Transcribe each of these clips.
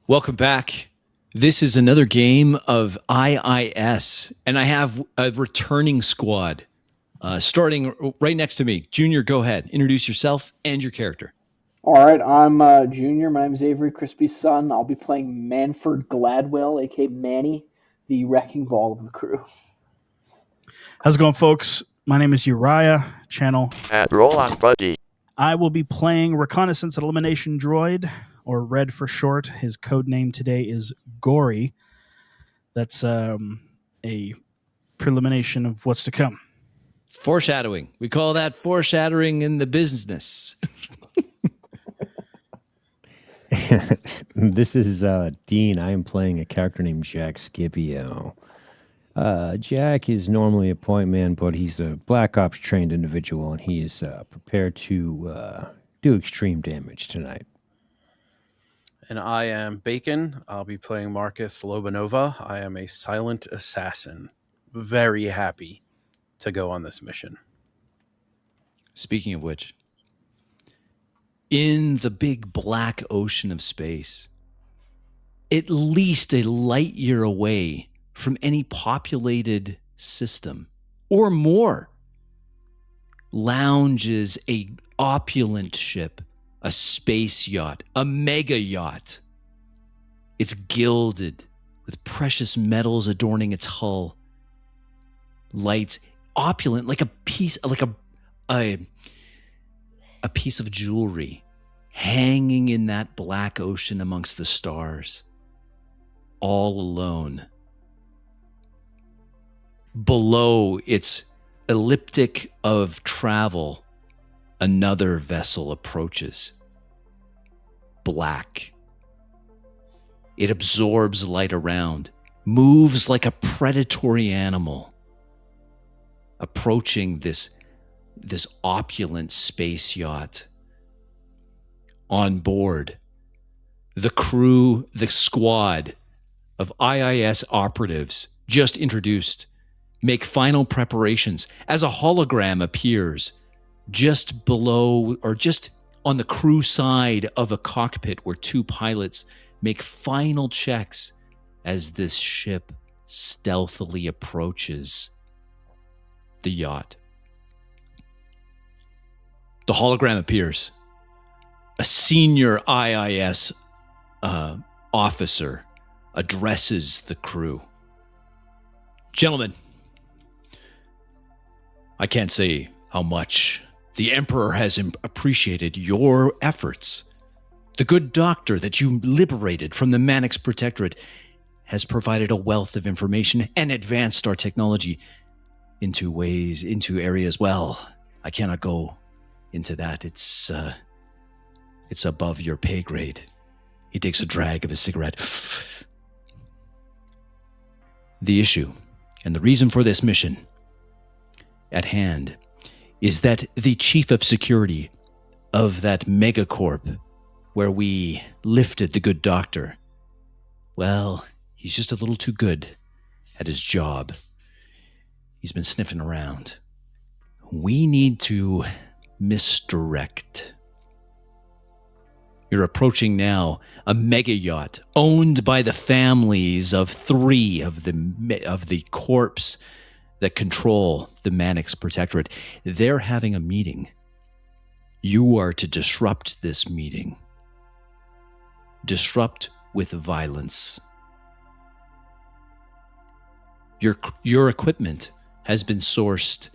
Welcome back. This is another game of IIS, and I have a returning squad starting right next to me. Junior, go ahead. Introduce yourself and your character. All right, I'm Junior. My name is Avery, Crispy's son. I'll be playing Manford Gladwell, aka Manny, the wrecking ball of the crew. How's it going, folks? My name is Uriah, channel. Roll on, buddy. I will be playing Reconnaissance and Elimination Droid, or Red for short. His code name today is Gory. That's a prelimination of what's to come. Foreshadowing. We call that foreshadowing in the business. This is Dean. I am playing a character named Jack Scipio. Jack is normally a point man, but he's a Black Ops trained individual, and he is prepared to do extreme damage tonight. And I am Bacon. I'll be playing Marcus Lobanova. I am a silent assassin. Very happy to go on this mission. Speaking of which, in the big black ocean of space, at least a light year away from any populated system or more, lounges a opulent ship, a space yacht, a mega yacht. It's gilded with precious metals adorning its hull. Lights, opulent, like a piece of jewelry hanging in that black ocean amongst the stars, all alone. Below its elliptic of travel, another vessel approaches. Black. It absorbs light around, moves like a predatory animal, approaching this opulent space yacht. On board, the crew, the squad of IIS operatives just introduced make final preparations as a hologram appears just below or just on the crew side of a cockpit where two pilots make final checks as this ship stealthily approaches the yacht. The hologram appears. A senior IIS officer addresses the crew. Gentlemen, I can't say how much the Emperor has appreciated your efforts. The good doctor that you liberated from the Mannix Protectorate has provided a wealth of information and advanced our technology into areas. Well, I cannot go into that. It's above your pay grade. He takes a drag of his cigarette. The issue and the reason for this mission at hand is that the chief of security of that megacorp where we lifted the good doctor, well, he's just a little too good at his job. He's been sniffing around. We need to misdirect. You're approaching now a mega yacht owned by the families of three of the corps that control the Mannix Protectorate. They're having a meeting. You are to disrupt this meeting. Disrupt with violence. Your equipment has been sourced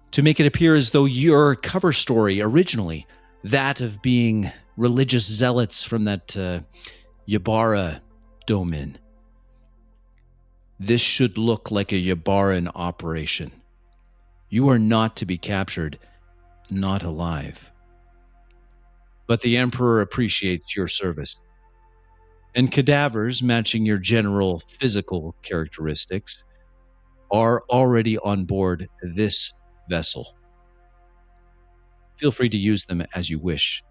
to make it appear as though your cover story originally, that of being religious zealots from that Ybarra domain. This should look like a Ybarran operation. You are not to be captured, not alive. But the Emperor appreciates your service. And cadavers matching your general physical characteristics are already on board this vessel. Feel free to use them as you wish.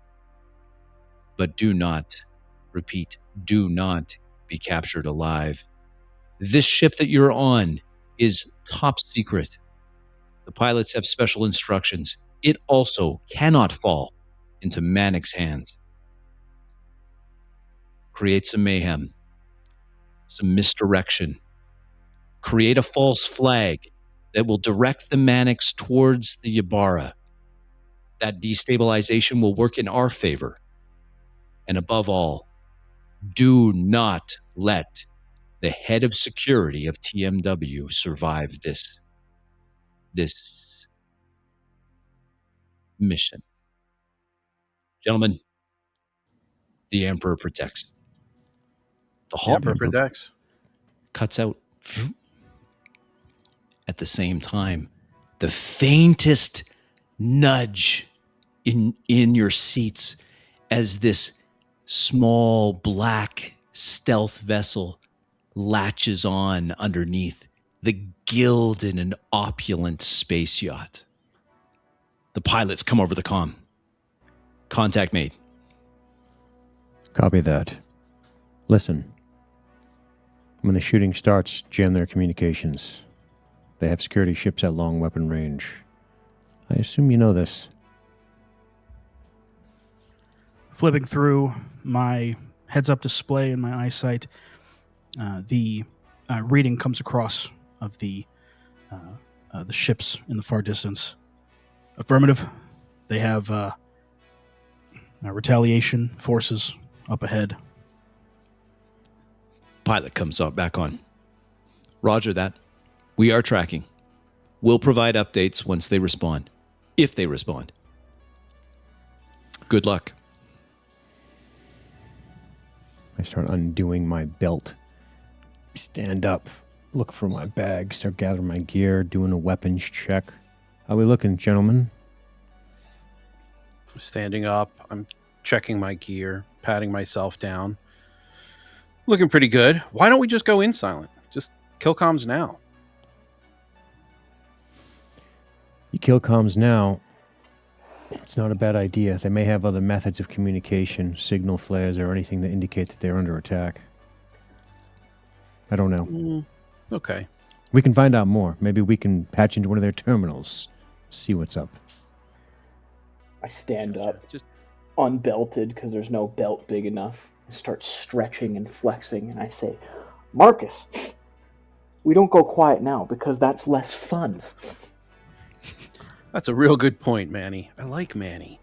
But do not, repeat, do not be captured alive. This ship that you're on is top secret. The pilots have special instructions. It also cannot fall into Mannix hands. create some mayhem, some misdirection, create a false flag that will direct the Mannix towards the Ybarra. That destabilization will work in our favor. And above all, do not let the head of security of TMW survive this mission. Gentlemen, the Emperor protects. The The Emperor Hawk protects. cuts out. At the same time, the faintest nudge in your seats as this small black stealth vessel latches on underneath the gilded and opulent space yacht. The pilots come over the comm. Contact made. Copy that. Listen. When the shooting starts, jam their communications. They have security ships at long weapon range. I assume you know this. Flipping through my heads-up display in my eyesight, the reading comes across of the ships in the far distance. Affirmative. They have retaliation forces up ahead. Pilot comes back on. Roger that. We are tracking. We'll provide updates once they respond. If they respond. Good luck. I start undoing my belt. Stand up. Look for my bag. Start gathering my gear. Doing a weapons check. How we looking, gentlemen? Standing up. I'm checking my gear, patting myself down. Looking pretty good. Why don't we just go in silent? Just kill comms now. You kill comms now. It's not a bad idea. They may have other methods of communication, signal flares, or anything that indicate that they're under attack. I don't know. Okay. We can find out more. Maybe we can patch into one of their terminals. See what's up. I stand up, Just unbelted because there's no belt big enough. I start stretching and flexing, and I say, Marcus, we don't go quiet now because that's less fun. That's a real good point, Manny. I like Manny.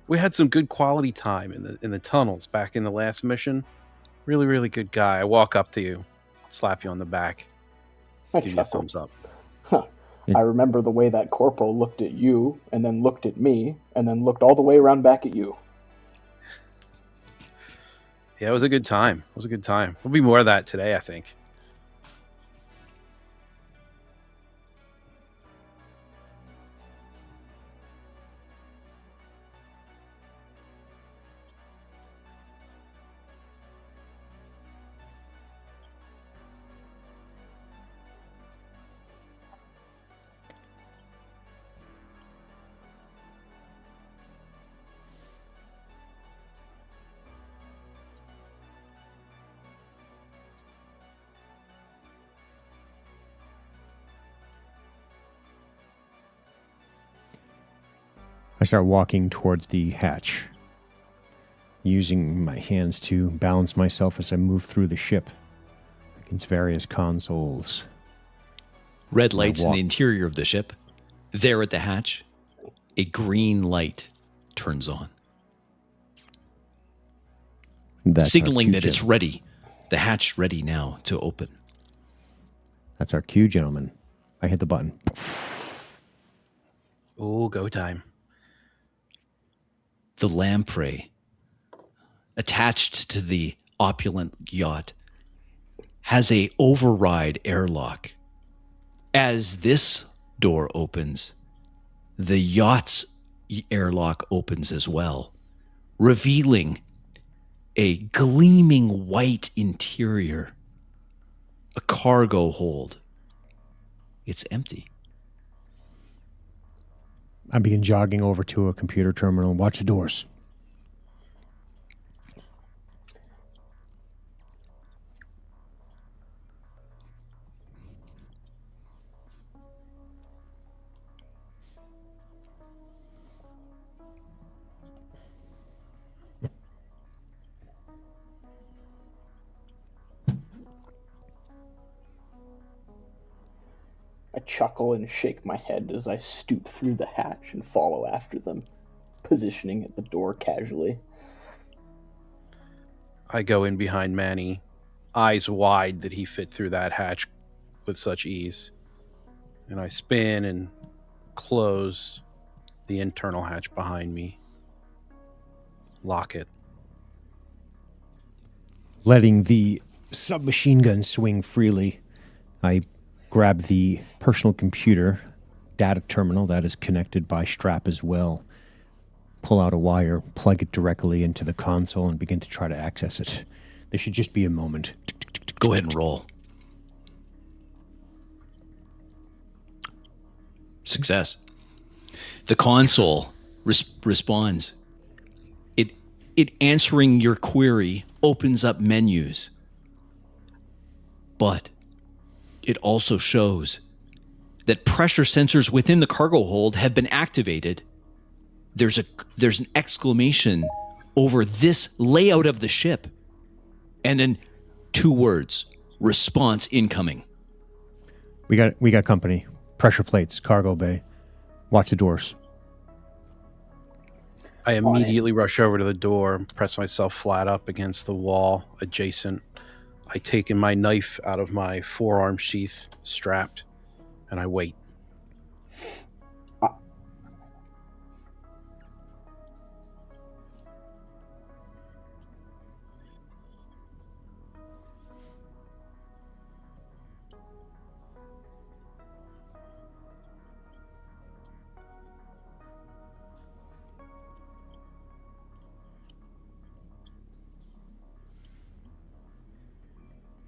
We had some good quality time in the tunnels back in the last mission. Really, really good guy. I walk up to you, slap you on the back, I give you a chuckle. thumbs up. I remember the way that corporal looked at you, and then looked at me, and then looked all the way around back at you. Yeah, it was a good time. It was a good time. There'll be more of that today, I think. I start walking towards the hatch, using my hands to balance myself as I move through the ship against various consoles. Red lights in the interior of the ship. There at the hatch, a green light turns on, That's signaling our cue, that it's ready. The hatch ready now to open. That's our cue, gentlemen. I hit the button. Oh, go time. The lamprey, attached to the opulent yacht, has a override airlock. As this door opens, the yacht's airlock opens as well, revealing a gleaming white interior, a cargo hold. It's empty. I begin jogging over to a computer terminal and watch the doors. chuckle and shake my head as I stoop through the hatch and follow after them, positioning at the door casually. I go in behind Manny, eyes wide that he fit through that hatch with such ease. And I spin and close the internal hatch behind me. Lock it. Letting the submachine gun swing freely, I grab the personal computer data terminal that is connected by strap as well, pull out a wire, plug it directly into the console, and begin to try to access it. There should just be a moment. Go ahead and roll. Success. The console responds. It answering your query opens up menus, but it also shows that pressure sensors within the cargo hold have been activated. There's an exclamation over this layout of the ship, and then 2 words: response incoming. We got company. Pressure plates, cargo bay. Watch the doors. I immediately rush over to the door, press myself flat up against the wall adjacent. I take my knife out of my forearm sheath, strapped, and I wait.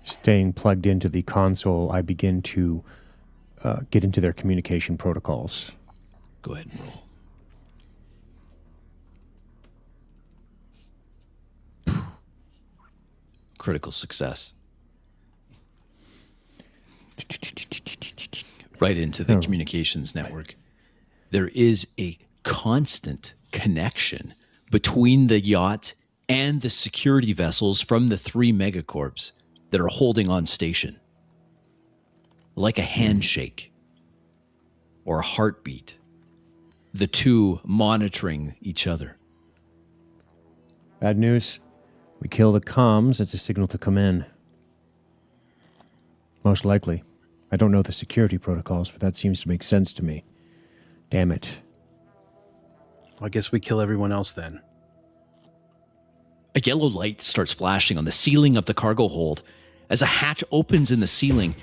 Staying plugged into the console, I begin to get into their communication protocols. Go ahead and roll. Critical success. Right into the communications network. There is a constant connection between the yacht and the security vessels from the 3 megacorps that are holding on station. Like a handshake or a heartbeat. The 2 monitoring each other. Bad news. We kill the comms as a signal to come in. Most likely. I don't know the security protocols, but that seems to make sense to me. Damn it. I guess we kill everyone else then. A yellow light starts flashing on the ceiling of the cargo hold as a hatch opens in the ceiling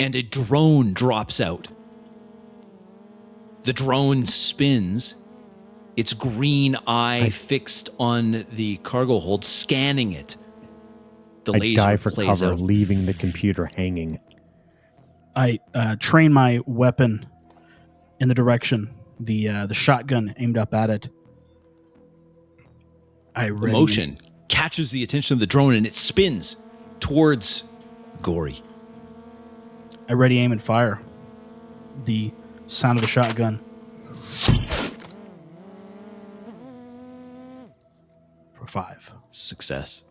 and a drone drops out. The drone spins, its green eye fixed on the cargo hold, scanning it. The I laser die for plays cover, out. leaving the computer hanging. I train my weapon in the direction, the shotgun aimed up at it. The motion catches the attention of the drone and it spins towards Gory. I ready, aim, and fire. The sound of the shotgun. For 5. Success.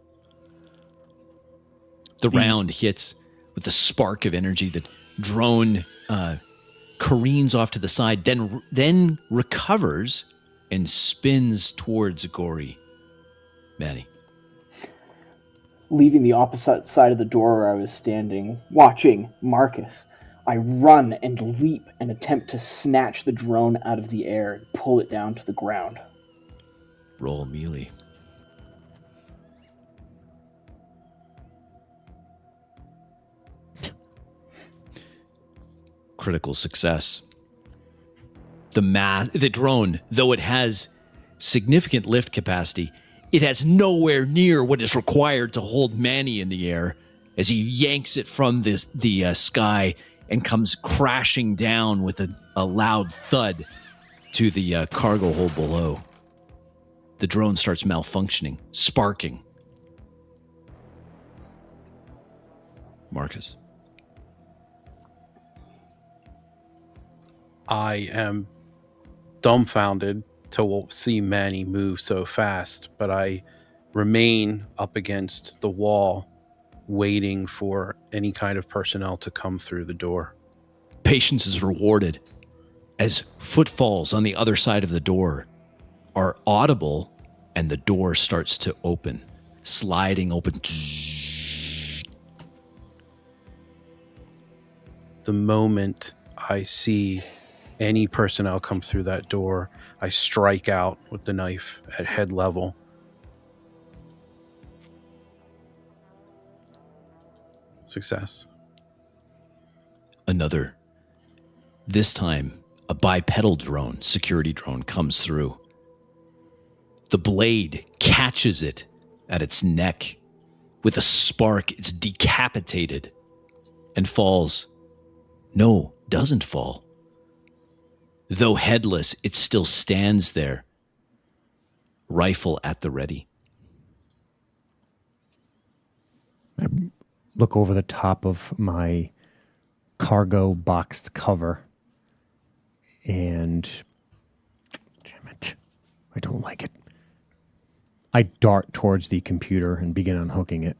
The round hits with the spark of energy. The drone careens off to the side, then recovers and spins towards Gory. Manny. Leaving the opposite side of the door where I was standing, watching Marcus, I run and leap and attempt to snatch the drone out of the air and pull it down to the ground. Roll melee. Critical success. The drone, though it has significant lift capacity, it has nowhere near what is required to hold Manny in the air as he yanks it from the sky and comes crashing down with a loud thud to the cargo hold below. The drone starts malfunctioning, sparking. Marcus. I am dumbfounded to see Manny move so fast, but I remain up against the wall, waiting for any kind of personnel to come through the door. patience is rewarded as footfalls on the other side of the door are audible and the door starts to open, sliding open. The moment I see any personnel come through that door, I strike out with the knife at head level. Success. Another. This time, a bipedal drone, security drone, comes through. The blade catches it at its neck. With a spark, it's decapitated and falls. No, doesn't fall. Though headless, it still stands there, rifle at the ready. I look over the top of my cargo boxed cover and, damn it, I don't like it. I dart towards the computer and begin unhooking it.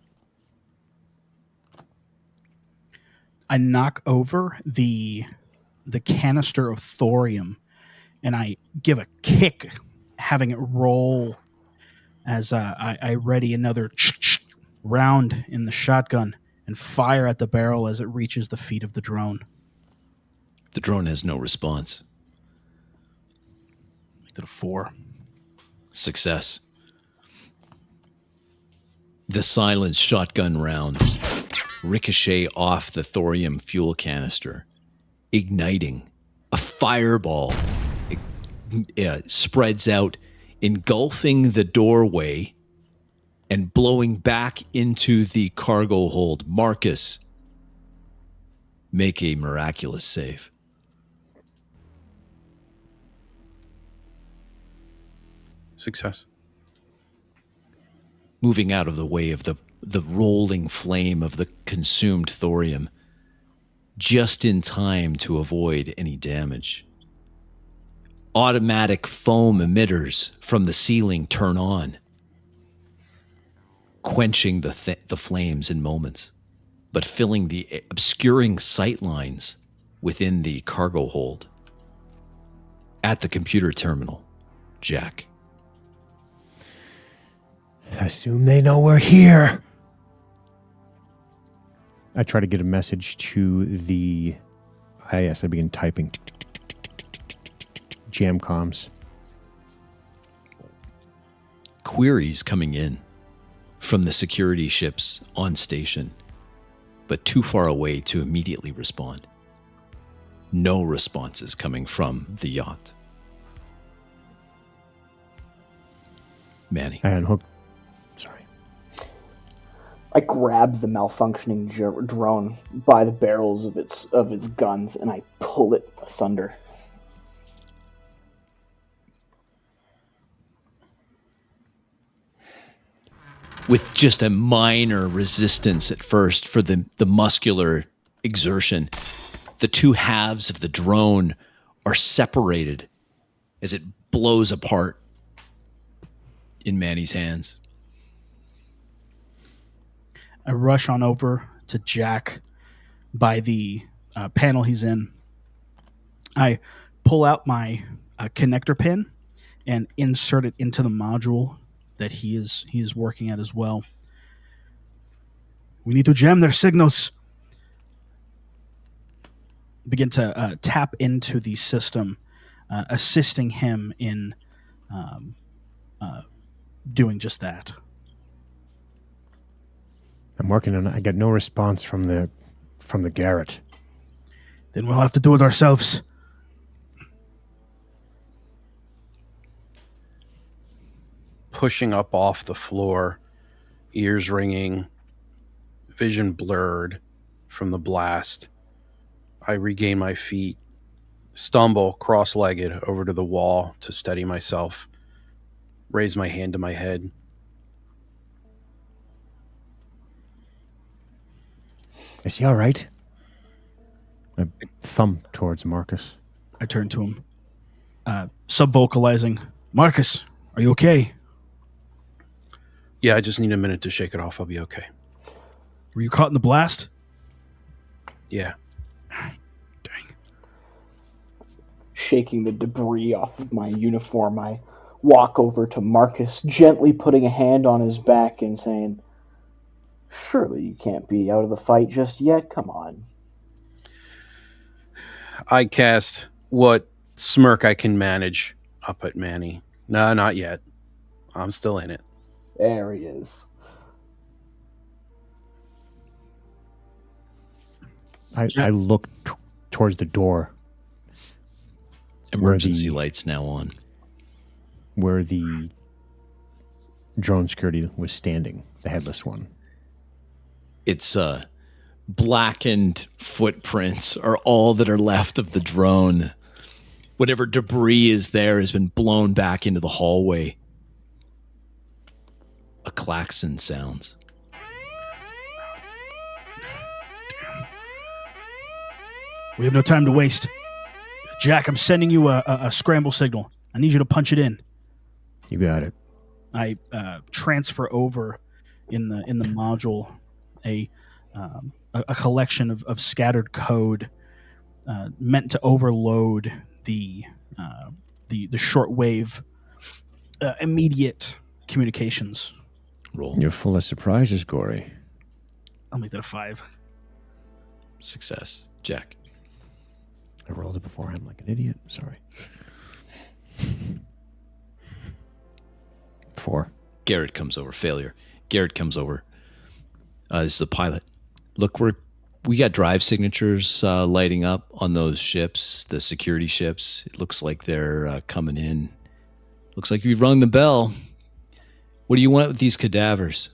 I knock over the canister of thorium, and I give a kick, having it roll as I ready another round in the shotgun and fire at the barrel as it reaches the feet of the drone. The drone has no response. Make it a 4. Success. The silenced shotgun rounds ricochet off the thorium fuel canister, igniting. A fireball spreads out, engulfing the doorway and blowing back into the cargo hold. Marcus, make a miraculous save. Success. Moving out of the way of the rolling flame of the consumed thorium, just in time to avoid any damage. Automatic foam emitters from the ceiling turn on, quenching the flames in moments, but filling the obscuring sight lines within the cargo hold. At the computer terminal, Jack. Assume they know we're here. I try to get a message to the... I begin typing. Jam comms. Queries coming in from the security ships on station, but too far away to immediately respond. No responses coming from the yacht. Manny. I unhook. Sorry. I grab the malfunctioning drone by the barrels of its guns and I pull it asunder. With just a minor resistance at first for the muscular exertion, the two halves of the drone are separated as it blows apart in Manny's hands. I rush on over to Jack by the panel he's in. I pull out my connector pin and insert it into the module that he is working at as well. We need to jam their signals. Begin to tap into the system, assisting him in doing just that. I'm working on it. I get no response from the Garrett. Then we'll have to do it ourselves. Pushing up off the floor, ears ringing, vision blurred from the blast. I regain my feet, stumble cross-legged over to the wall to steady myself, raise my hand to my head. Is he all right? I thumb towards Marcus. I turn to him, sub-vocalizing, Marcus, are you okay? Yeah, I just need a minute to shake it off. I'll be okay. Were you caught in the blast? Yeah. Dang. shaking the debris off of my uniform, I walk over to Marcus, gently putting a hand on his back and saying, "Surely you can't be out of the fight just yet. Come on." I cast what smirk I can manage up at Manny. No, not yet. I'm still in it. There he is. I look towards the door. Emergency lights now on. Where the drone security was standing, the headless one. It's blackened footprints are all that are left of the drone. Whatever debris is there has been blown back into the hallway. A klaxon sounds. We have no time to waste. Jack, I'm sending you a scramble signal. I need you to punch it in. You got it. I transfer over in the module a collection of scattered code meant to overload the shortwave immediate communications. Roll. You're full of surprises, Gory. I'll make that a 5. Success. Jack. I rolled it beforehand like an idiot. Sorry. 4. Garrett comes over. Failure. Garrett comes over. This is the pilot. Look, we got drive signatures lighting up on those ships, the security ships. It looks like they're coming in. Looks like you've rung the bell. What do you want with these cadavers?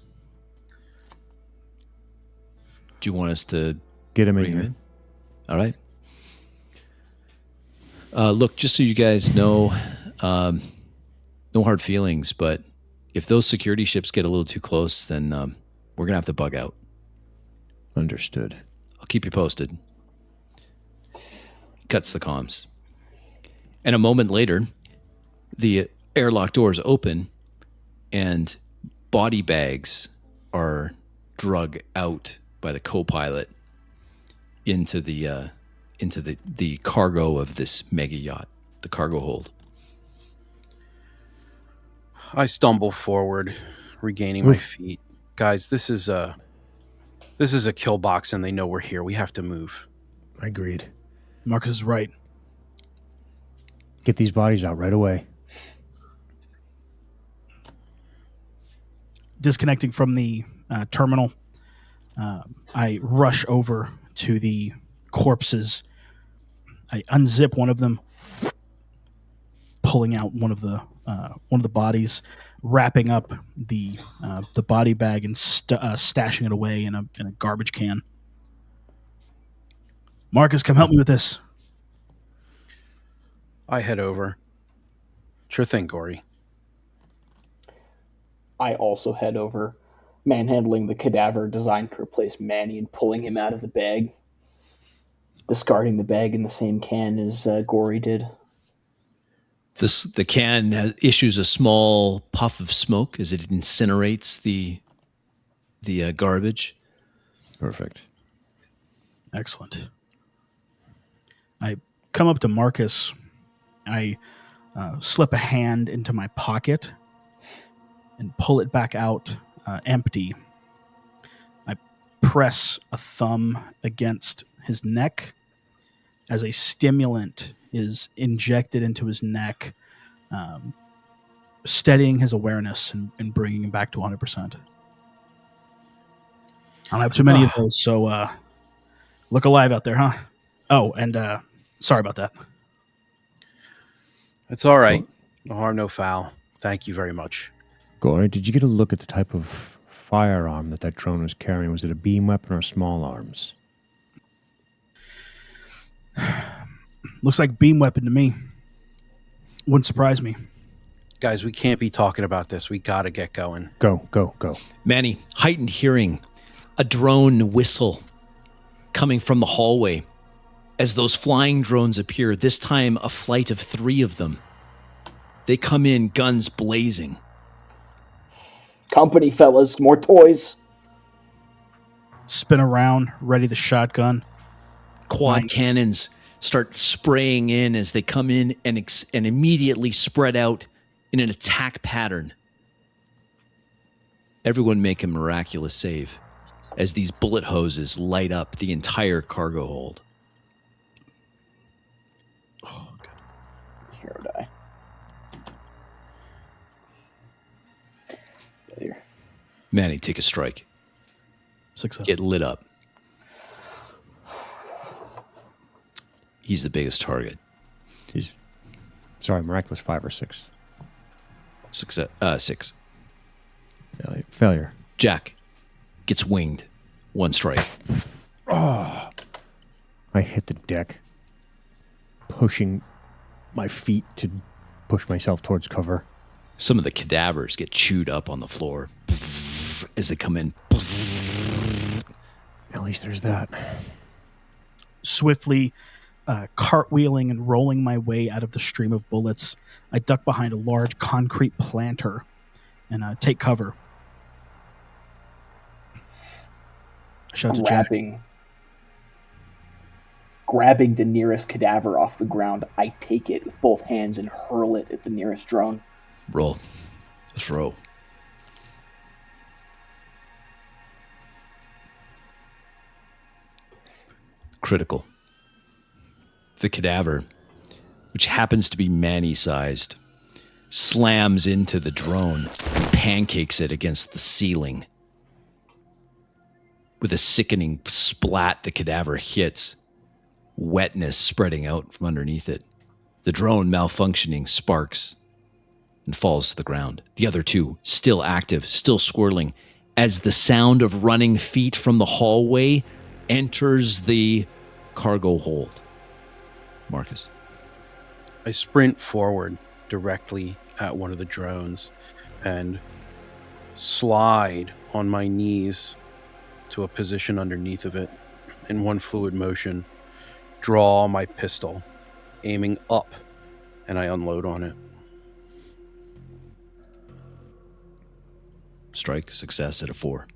Do you want us to get him in bring here? In? All right. Look, just so you guys know, no hard feelings, but if those security ships get a little too close, then we're going to have to bug out. Understood. I'll keep you posted. Cuts the comms. And a moment later, the airlock doors open and body bags are drug out by the co-pilot into the cargo of this mega yacht, the cargo hold. I stumble forward, regaining my feet. Guys, this is a kill box, and they know we're here. We have to move. Agreed. Marcus is right. Get these bodies out right away. Disconnecting from the terminal, I rush over to the corpses. I unzip one of them, pulling out one of the bodies, wrapping up the body bag and stashing it away in a garbage can. Marcus, come help me with this. I head over. Sure thing, Gory. I also head over, manhandling the cadaver designed to replace Manny and pulling him out of the bag, discarding the bag in the same can as Gory did. The can issues a small puff of smoke as it incinerates the garbage. Perfect. Excellent. I come up to Marcus. I slip a hand into my pocket and pull it back out empty. I press a thumb against his neck as a stimulant is injected into his neck, steadying his awareness and bringing him back to 100%. I don't have too many of those, so look alive out there, huh? Oh, and sorry about that. It's all right. No harm, no foul. Thank you very much. Gory, did you get a look at the type of firearm that drone was carrying? Was it a beam weapon or small arms? Looks like beam weapon to me. Wouldn't surprise me. Guys, we can't be talking about this. We got to get going. Go. Manny, heightened hearing, a drone whistle coming from the hallway as those flying drones appear, this time a flight of 3 of them. They come in, guns blazing. Company, fellas, more toys. Spin around, ready the shotgun. Quad cannons start spraying in as they come in and immediately spread out in an attack pattern. Everyone make a miraculous save as these bullet hoses light up the entire cargo hold. Oh, good. Hero die. Failure. Manny, take a strike. Success. Get lit up. He's the biggest target. He's miraculous 5 or 6. Success. 6. Failure. Jack gets winged. 1 strike. Oh. I hit the deck, pushing my feet to push myself towards cover. Some of the cadavers get chewed up on the floor as they come in. At least there's that. Swiftly cartwheeling and rolling my way out of the stream of bullets, I duck behind a large concrete planter and take cover. I shout to Jack. Grabbing the nearest cadaver off the ground, I take it with both hands and hurl it at the nearest drone. Roll. Throw. Critical. The cadaver, which happens to be Manny-sized, slams into the drone and pancakes it against the ceiling. With a sickening splat, the cadaver hits, wetness spreading out from underneath it. The drone, malfunctioning, sparks and falls to the ground. The other two, still active, still swirling, as the sound of running feet from the hallway enters the cargo hold. Marcus. I sprint forward directly at one of the drones and slide on my knees to a position underneath of it. In one fluid motion, draw my pistol, aiming up, and I unload on it. Strike, success at a 4.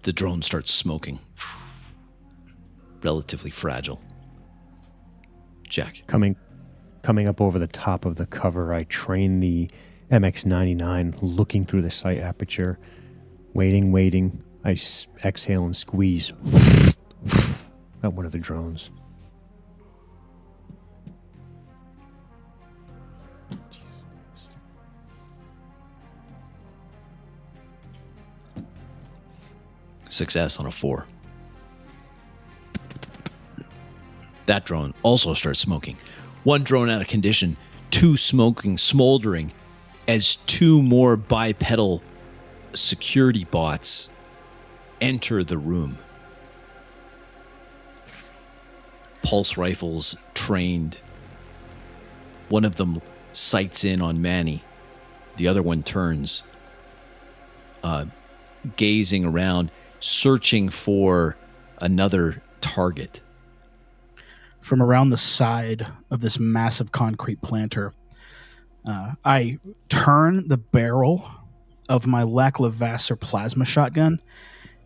The drone starts smoking. Relatively fragile. Jack. Coming up over the top of the cover, I train the MX-99 looking through the sight aperture. Waiting. I exhale and squeeze at one of the drones. Success on a 4. That drone also starts smoking. 1 drone out of condition, 2 smoking, smoldering, as 2 more bipedal security bots enter the room. Pulse rifles trained. One of them sights in on Manny. The other one turns, gazing around, searching for another target. From around the side of this massive concrete planter, I turn the barrel of my Lac-Levasseur plasma shotgun,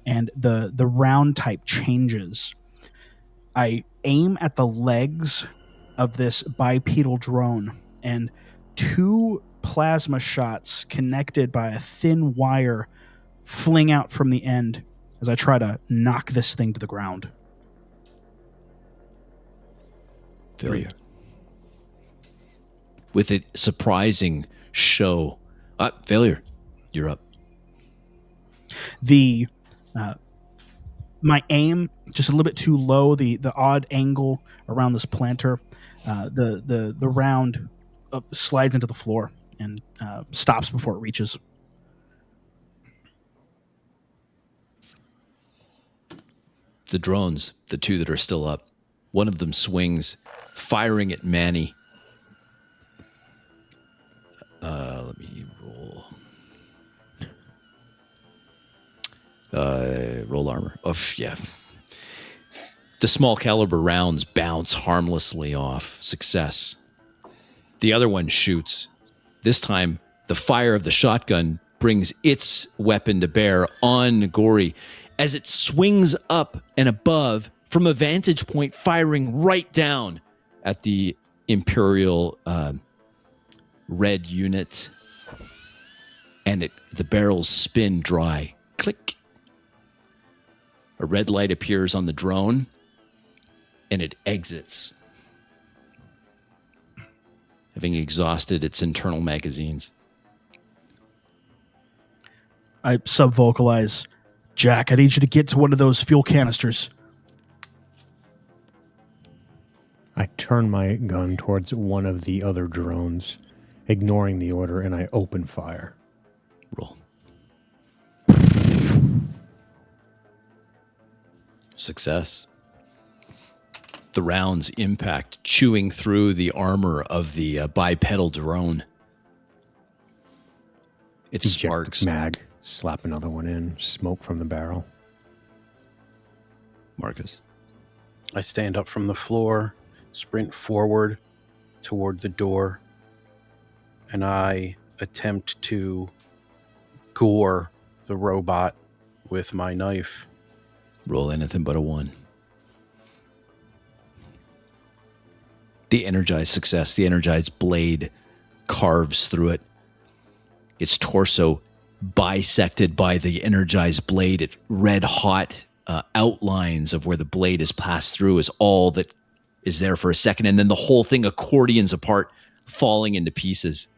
and the round type changes. I aim at the legs of this bipedal drone, and 2 plasma shots connected by a thin wire fling out from the end as I try to knock this thing to the ground. Failure. With a surprising show. Failure. You're up. My aim just a little bit too low. The odd angle around this planter. The round slides into the floor and stops before it reaches. The drones, the 2 that are still up, one of them swings, firing at Manny. Let me roll. Roll armor. Oh, yeah. The small caliber rounds bounce harmlessly off. Success. The other one shoots. This time, the fire of the shotgun brings its weapon to bear on Gory as it swings up and above, from a vantage point, firing right down at the Imperial red unit. And the barrels spin dry. Click. A red light appears on the drone, and it exits, having exhausted its internal magazines. I sub-vocalize, Jack, I need you to get to one of those fuel canisters. I turn my gun towards one of the other drones, ignoring the order, and I open fire. Roll. Success. The rounds impact, chewing through the armor of the bipedal drone. It Eject sparks. Mag, slap another one in, smoke from the barrel. Marcus. I stand up from the floor, sprint forward toward the door, and I attempt to gore the robot with my knife. Roll anything but a 1. The energized success, the energized blade carves through it. Its torso bisected by the energized blade. It red hot outlines of where the blade has passed through is all that is there for a second. And then the whole thing accordions apart, falling into pieces.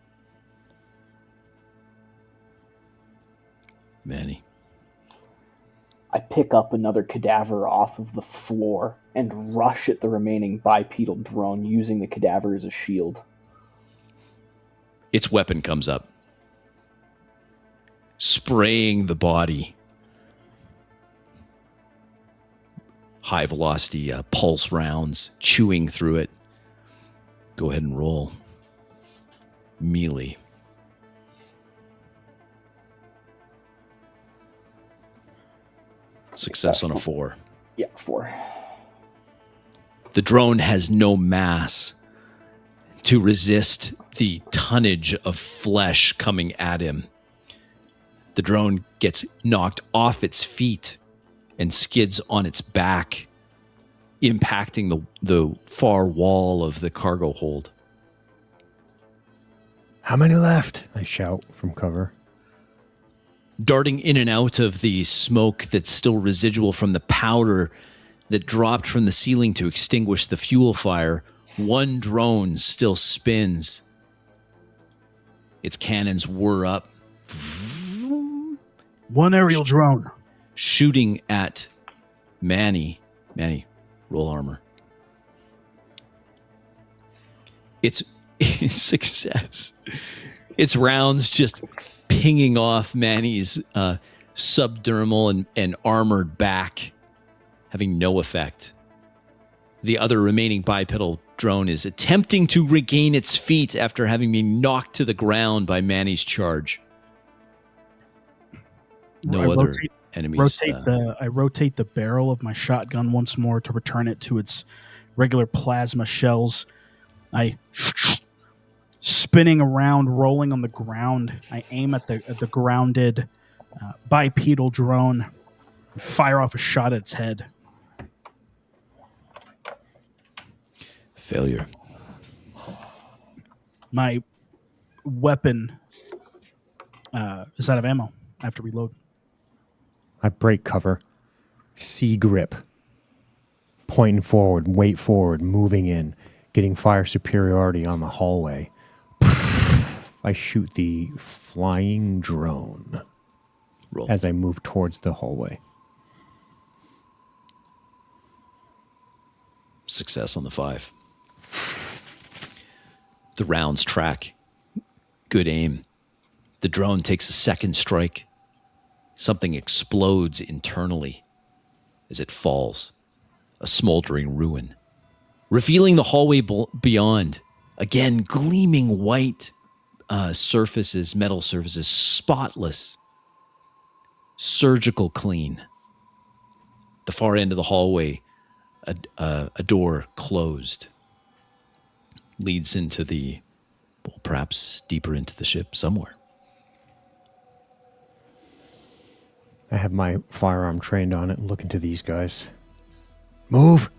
Manny. I pick up another cadaver off of the floor and rush at the remaining bipedal drone, using the cadaver as a shield. Its weapon comes up, spraying the body. High velocity pulse rounds, chewing through it. Go ahead and roll. Melee. Success on a 4. Yeah, 4. The drone has no mass to resist the tonnage of flesh coming at him. The drone gets knocked off its feet and skids on its back, impacting the far wall of the cargo hold. How many left? I shout from cover. Darting in and out of the smoke that's still residual from the powder that dropped from the ceiling to extinguish the fuel fire, one drone still spins. Its cannons whir up. One aerial drone. Shooting at Manny. Manny, roll armor. It's success. Its rounds just pinging off Manny's subdermal and armored back, having no effect. The other remaining bipedal drone is attempting to regain its feet after having been knocked to the ground by Manny's charge. No other enemies. I rotate the barrel of my shotgun once more to return it to its regular plasma shells. I spinning around, rolling on the ground. I aim at the grounded bipedal drone, and fire off a shot at its head. Failure. My weapon is out of ammo. I have to reload. I break cover, C-grip, pointing forward, weight forward, moving in, getting fire superiority on the hallway. I shoot the flying drone Roll. as I move towards the hallway. Success on the 5. The rounds track. Good aim. The drone takes a second strike. Something explodes internally as it falls, a smoldering ruin, revealing the hallway beyond. Again, gleaming white surfaces, metal surfaces, spotless, surgical clean. The far end of the hallway, a door closed, leads into perhaps deeper into the ship somewhere. I have my firearm trained on it and look into these guys. Move.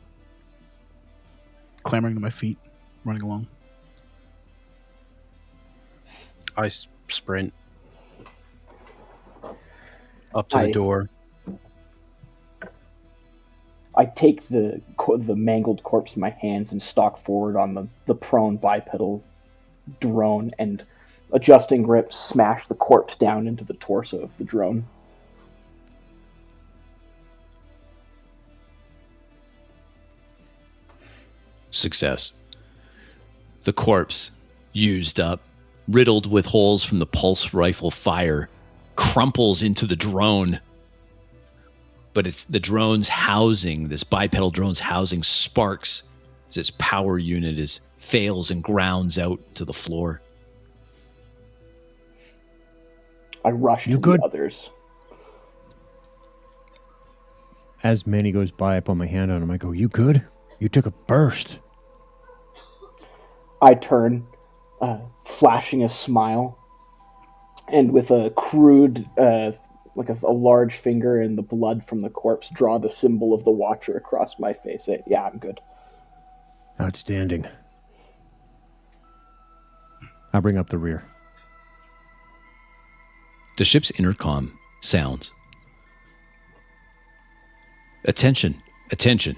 Clambering to my feet, running along. I sprint up to the door. I take the mangled corpse in my hands and stalk forward on the prone bipedal drone and, adjusting grip, smash the corpse down into the torso of the drone. Success. The corpse, used up, riddled with holes from the pulse rifle fire, crumples into the drone. But it's the drone's housing, this bipedal drone's housing, sparks as its power unit fails and grounds out to the floor. I rush to the others. As Manny goes by, I put my hand on him. I go, "You good? You took a burst." I turn, flashing a smile, and with a crude, like a large finger in the blood from the corpse, draw the symbol of the Watcher across my face. Say, "Yeah, I'm good." Outstanding. I'll bring up the rear. The ship's intercom sounds. Attention, attention.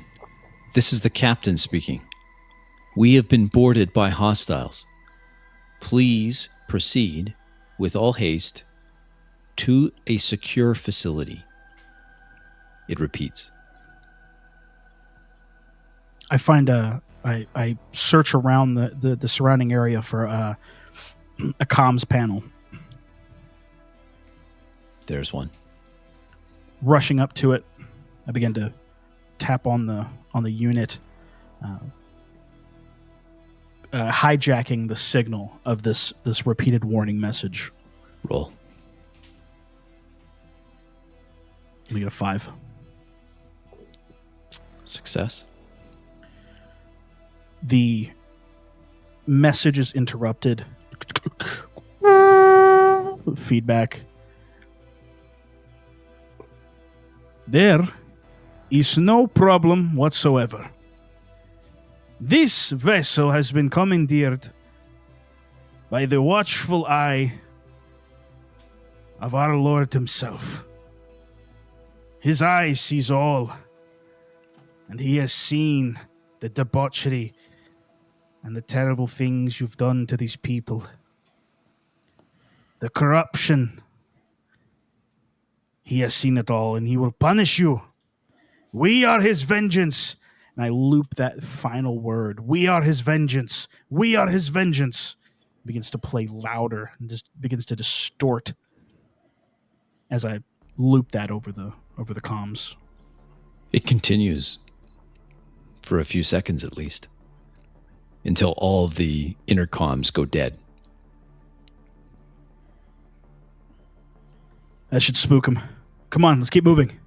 This is the captain speaking. We have been boarded by hostiles. Please proceed with all haste to a secure facility. It repeats. I find I search around the surrounding area for a comms panel. There's one. Rushing up to it, I begin to tap on the unit, hijacking the signal of this repeated warning message. Roll. Let me get a 5. Success. The message is interrupted. Feedback. There is no problem whatsoever. This vessel has been commandeered by the watchful eye of our Lord himself. His eye sees all, and he has seen the debauchery and the terrible things you've done to these people. The corruption. He has seen it all, and he will punish you. We are his vengeance. And I loop that final word. We are his vengeance. We are his vengeance. It begins to play louder and just begins to distort as I loop that over the comms. It continues for a few seconds at least, until all the intercoms go dead. That should spook him. Come on, let's keep moving.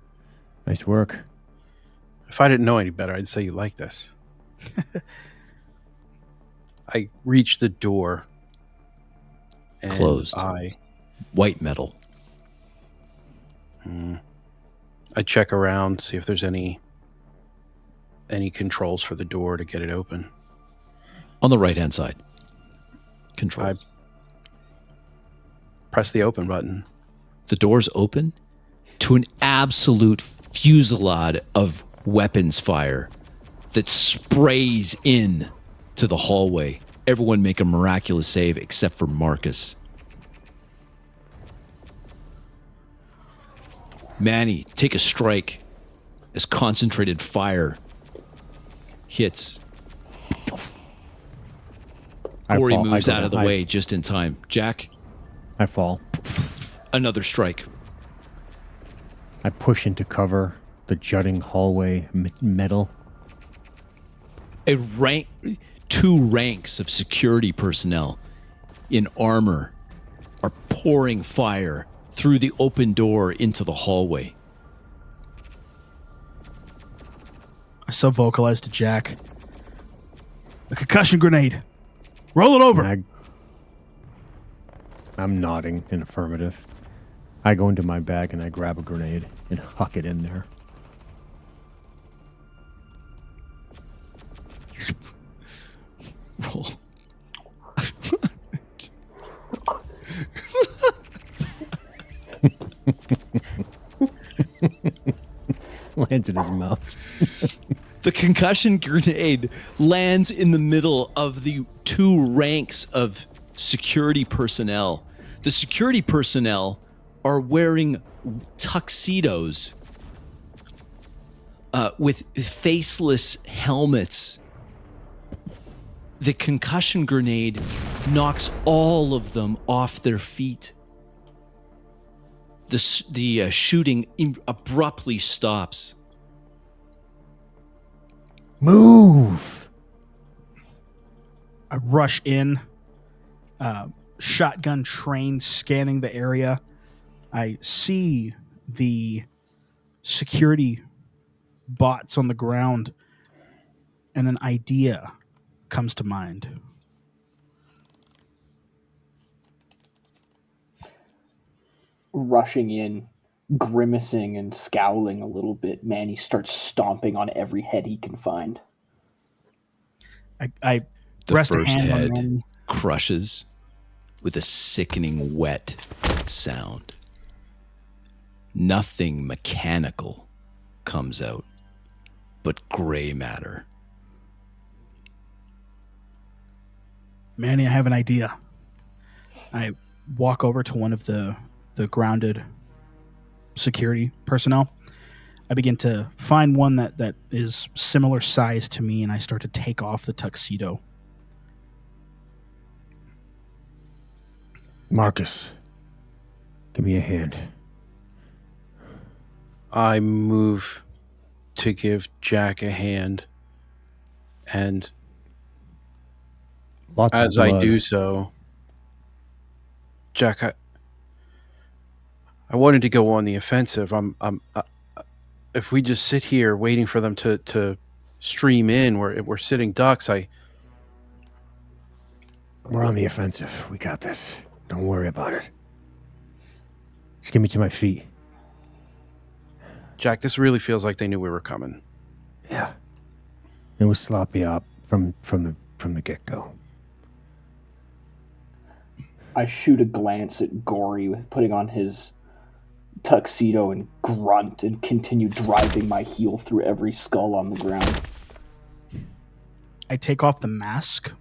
Nice work. If I didn't know any better, I'd say you like this. I reach the door. And Closed. White metal. I check around, see if there's any controls for the door to get it open. On the right-hand side. Controls. I press the open button. The doors open to an absolute fusillade of weapons fire that sprays in to the hallway. Everyone make a miraculous save except for Marcus. Manny, take a strike as concentrated fire hits. Corey moves out of the way just in time. Jack? I fall. Another strike. I push into cover, the jutting hallway metal. Two ranks of security personnel in armor are pouring fire through the open door into the hallway. I sub-vocalize to Jack. A concussion grenade. Roll it over. I'm nodding in affirmative. I go into my bag and I grab a grenade and huck it in there. lands in his mouth. The concussion grenade lands in the middle of the two ranks of security personnel. The security personnel are wearing tuxedos with faceless helmets. The concussion grenade knocks all of them off their feet. The shooting abruptly stops. Move! I rush in, shotgun trained, scanning the area. I see the security bots on the ground, and an idea comes to mind. Rushing in, grimacing and scowling a little bit, Manny starts stomping on every head he can find. I The rest a first hand on head Manny. crushes with a sickening wet sound. Nothing mechanical comes out, but gray matter. Manny, I have an idea. I walk over to one of the grounded security personnel. I begin to find one that is similar size to me, and I start to take off the tuxedo. Marcus, give me a hand. I move to give Jack a hand, and Lots of as I blood. do so, Jack, I wanted to go on the offensive. If we just sit here waiting for them to stream in, we're sitting ducks. We're on the offensive. We got this. Don't worry about it. Just get me to my feet. Jack, this really feels like they knew we were coming. Yeah. It was sloppy up from the get-go. I shoot a glance at Gory with putting on his tuxedo and grunt and continue driving my heel through every skull on the ground. I take off the mask,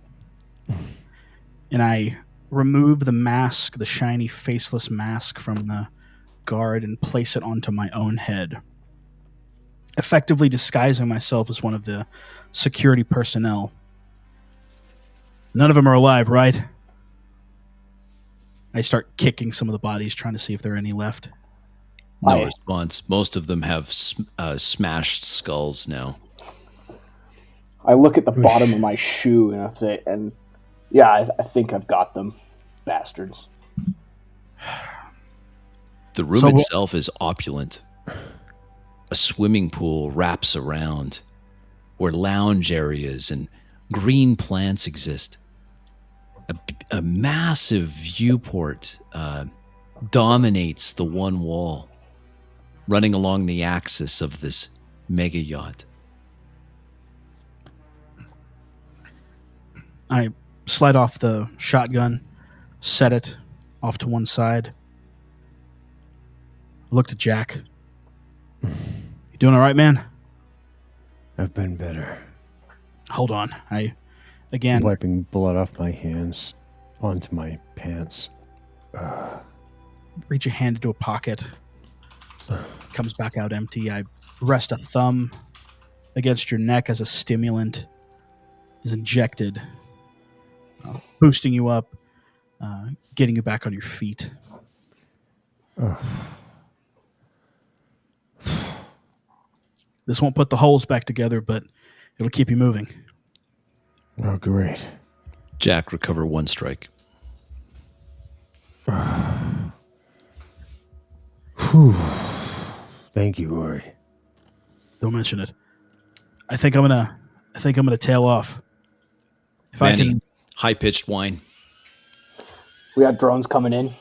and I remove the mask, the shiny faceless mask from the guard, and place it onto my own head, effectively disguising myself as one of the security personnel. None of them are alive, right? I start kicking some of the bodies, trying to see if there are any left. No response. Most of them have smashed skulls now. I look at the bottom of my shoe and I say, I think I've got them, bastards. The room itself is opulent. A swimming pool wraps around, where lounge areas and green plants exist. A massive viewport dominates the one wall, running along the axis of this mega yacht. I slide off the shotgun, set it off to one side. I looked at Jack. You doing all right, man? I've been better. Hold on. I, again, Wiping blood off my hands onto my pants. reach a hand into a pocket. Comes back out empty. I rest a thumb against your neck as a stimulant is injected, boosting you up, getting you back on your feet. This won't put the holes back together, but it'll keep you moving. Oh, great. Jack, recover one strike. Whew. Thank you, Rory. Don't mention it. I think I'm gonna tail off. If Manny, I can, high-pitched whine. We got drones coming in.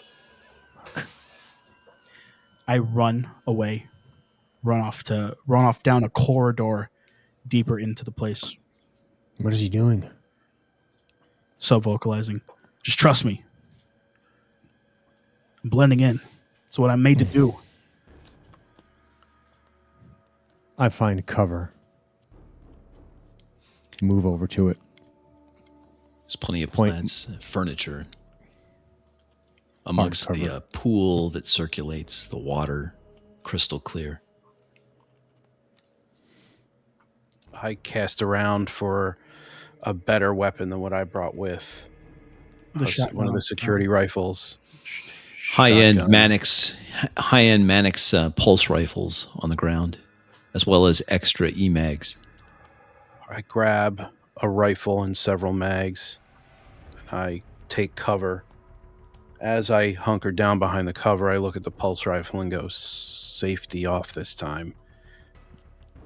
I run away, run off down a corridor deeper into the place. What is he doing? Sub-vocalizing. Just trust me. I'm blending in. It's what I'm made to do. I find cover. Move over to it. There's plenty of Point. plants, furniture amongst Hardcover. the pool that circulates, the water, crystal clear. I cast around for a better weapon than what I brought with. One of the security rifles. High-end Shotgun. Mannix pulse rifles on the ground, as well as extra E-mags. I grab a rifle and several mags, and I take cover. As I hunker down behind the cover, I look at the pulse rifle and go, safety off this time.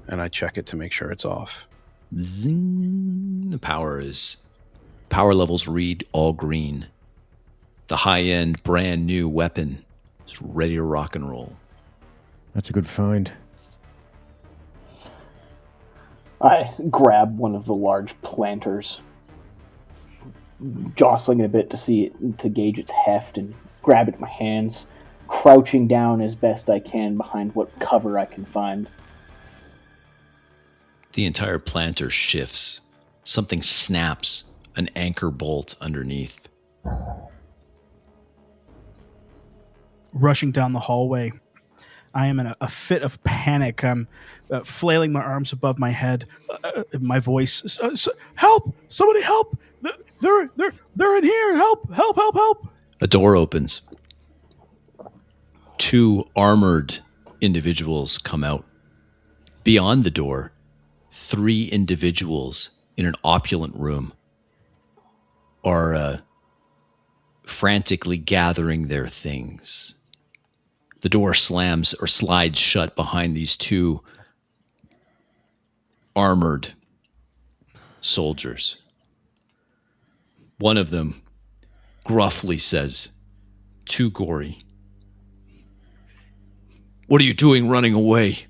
And I check it to make sure it's off. Zing. The power levels read all green. The high-end, brand new weapon is ready to rock and roll. That's a good find. I grab one of the large planters, jostling it a bit to gauge its heft, and grab it in my hands, crouching down as best I can behind what cover I can find. The entire planter shifts. Something snaps, an anchor bolt underneath. Rushing down the hallway, I am in a fit of panic. I'm flailing my arms above my head. My voice, help! Somebody help! They're in here! Help! Help! Help! Help! A door opens. 2 armored individuals come out. Beyond the door, 3 individuals in an opulent room are frantically gathering their things. The door slams or slides shut behind these 2 armored soldiers. One of them gruffly says to Gory, "What are you doing running away?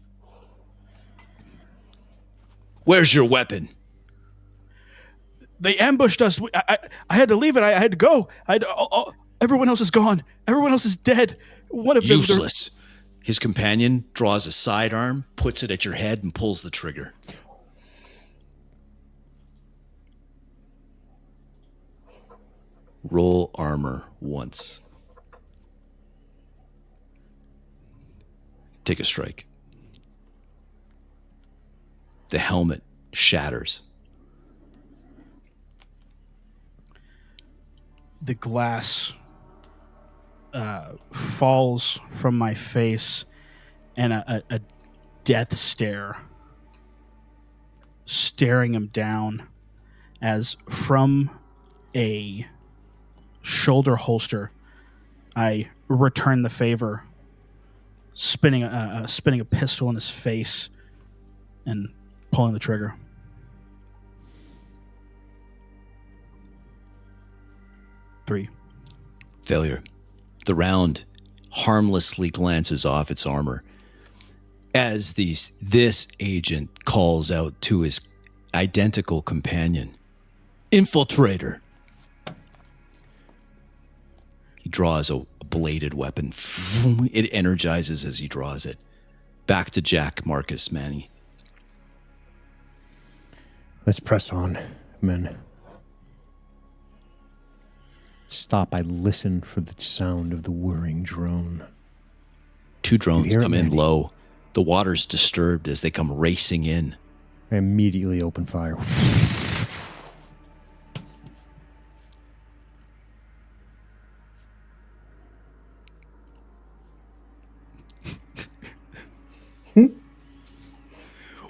Where's your weapon?" They ambushed us. I had to leave it. I had to go. Everyone else is gone. Everyone else is dead. One of them. Useless. His companion draws a sidearm, puts it at your head, and pulls the trigger. Roll armor once. Take a strike. The helmet shatters. The glass falls from my face, and a death stare staring him down as from a shoulder holster I return the favor, spinning a pistol in his face and pulling the trigger. Three. Failure. The round harmlessly glances off its armor as this agent calls out to his identical companion. "Infiltrator." He draws a bladed weapon. It energizes as he draws it. Back to Jack, Marcus, Manny. Let's press on, men. Stop. I listen for the sound of the whirring drone. 2 drones hear it, come in Manny? low. The water's disturbed as they come racing in. I immediately open fire.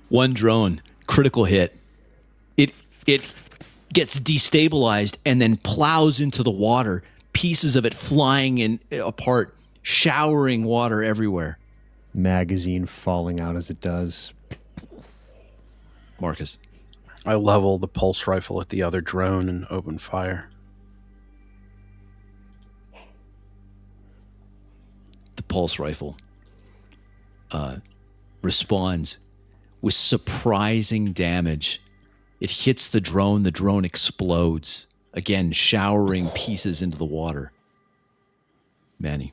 One drone, critical hit. It gets destabilized and then plows into the water, pieces of it flying apart, showering water everywhere. Magazine falling out as it does. Marcus. I level the pulse rifle at the other drone and open fire. The pulse rifle responds with surprising damage. It hits the drone explodes, again showering pieces into the water. Manny.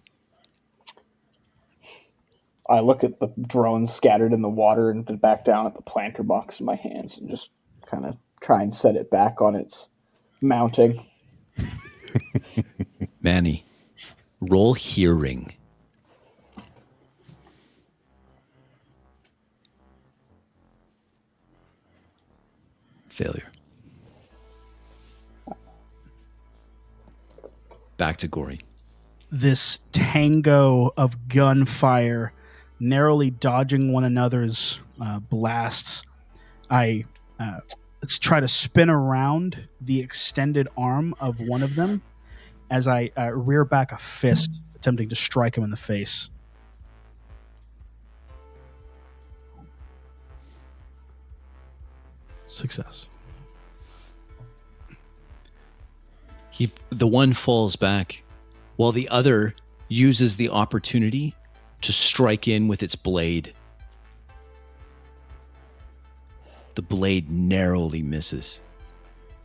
I look at the drones scattered in the water and back down at the planter box in my hands and just kind of try and set it back on its mounting. Manny, roll hearing. Failure. Back to Gory. This tango of gunfire, narrowly dodging one another's blasts. Let's try to spin around the extended arm of one of them as I rear back a fist, attempting to strike him in the face. Success. The one falls back while the other uses the opportunity to strike in with its blade. The blade narrowly misses,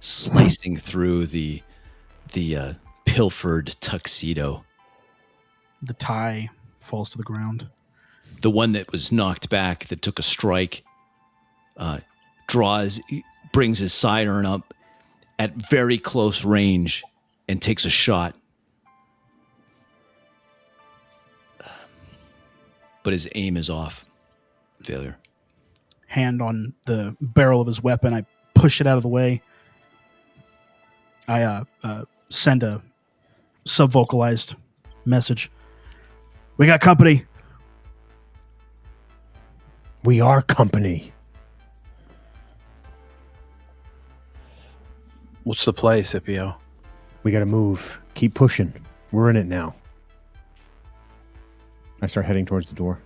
slicing through the pilfered tuxedo. The tie falls to the ground. The one that was knocked back, that took a strike, brings his sidearm up at very close range and takes a shot. But his aim is off. Failure. Hand on the barrel of his weapon, I push it out of the way. I send a sub-vocalized message. We got company. We are company. What's the play, Scipio? We got to move. Keep pushing. We're in it now. I start heading towards the door.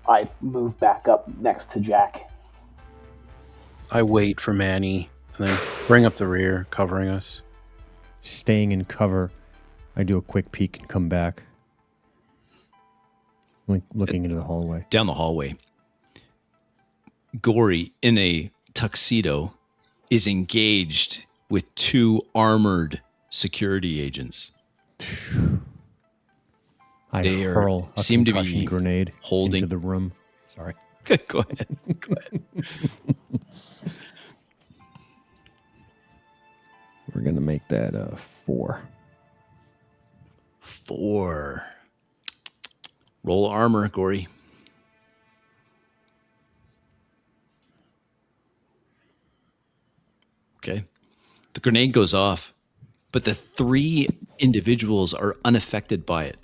I move back up next to Jack. I wait for Manny and then bring up the rear, covering us. Staying in cover, I do a quick peek and come back. Looking into the hallway. Down the hallway, Gory, in a tuxedo, is engaged with two armored security agents. I hurl a seem to concussion be grenade holding into the room. Sorry. Go ahead. We're going to make that 4. 4. Roll armor, Gory. Okay. The grenade goes off, but the 3 individuals are unaffected by it.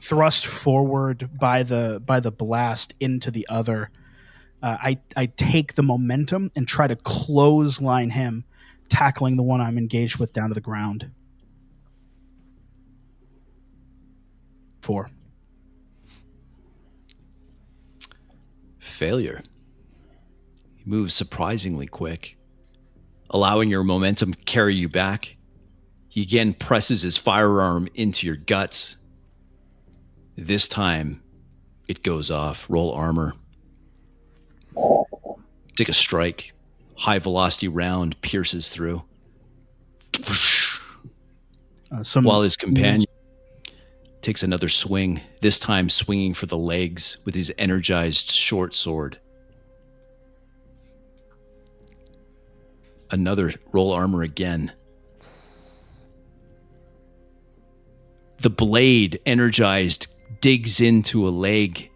Thrust forward by the blast into the other. I take the momentum and try to clothesline him, tackling the one I'm engaged with down to the ground. 4. Failure. He moves surprisingly quick, allowing your momentum to carry you back. He again presses his firearm into your guts. This time, it goes off. Roll armor. Take a strike. High velocity round pierces through. While his companion takes another swing, this time swinging for the legs with his energized short sword. Another roll armor again. The blade, energized, digs into a leg.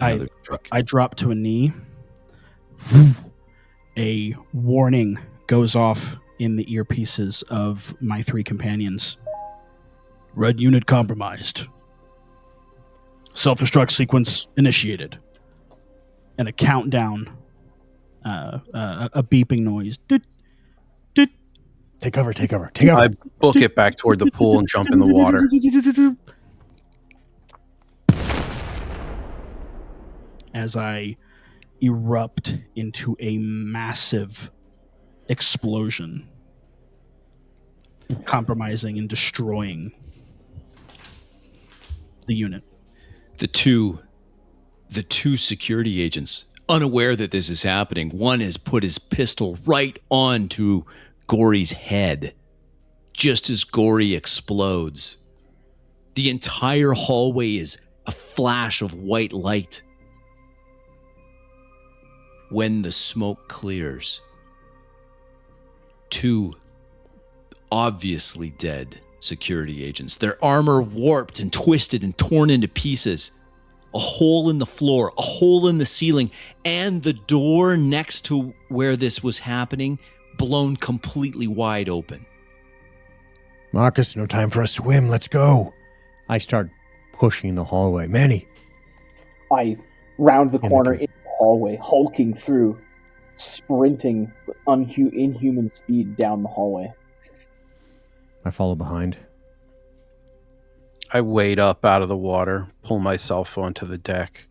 I drop to a knee. A warning goes off in the earpieces of my 3 companions. Red unit compromised. Self-destruct sequence initiated. And a countdown, a beeping noise. Doot, doot. Take cover, take cover, take cover. I book it back toward the pool and jump in the water. As I erupt into a massive explosion, compromising and destroying the unit. The two security agents, unaware that this is happening, one has put his pistol right onto Gory's head just as Gory explodes. The entire hallway is a flash of white light. When the smoke clears, 2 obviously dead security agents, their armor warped and twisted and torn into pieces, a hole in the floor, a hole in the ceiling, and the door next to where this was happening blown completely wide open. Marcus, no time for a swim. Let's go. I start pushing the hallway. Manny. I round the corner in the hallway, hulking through, sprinting with inhuman speed down the hallway. I follow behind. I wade up out of the water, pull myself onto the deck,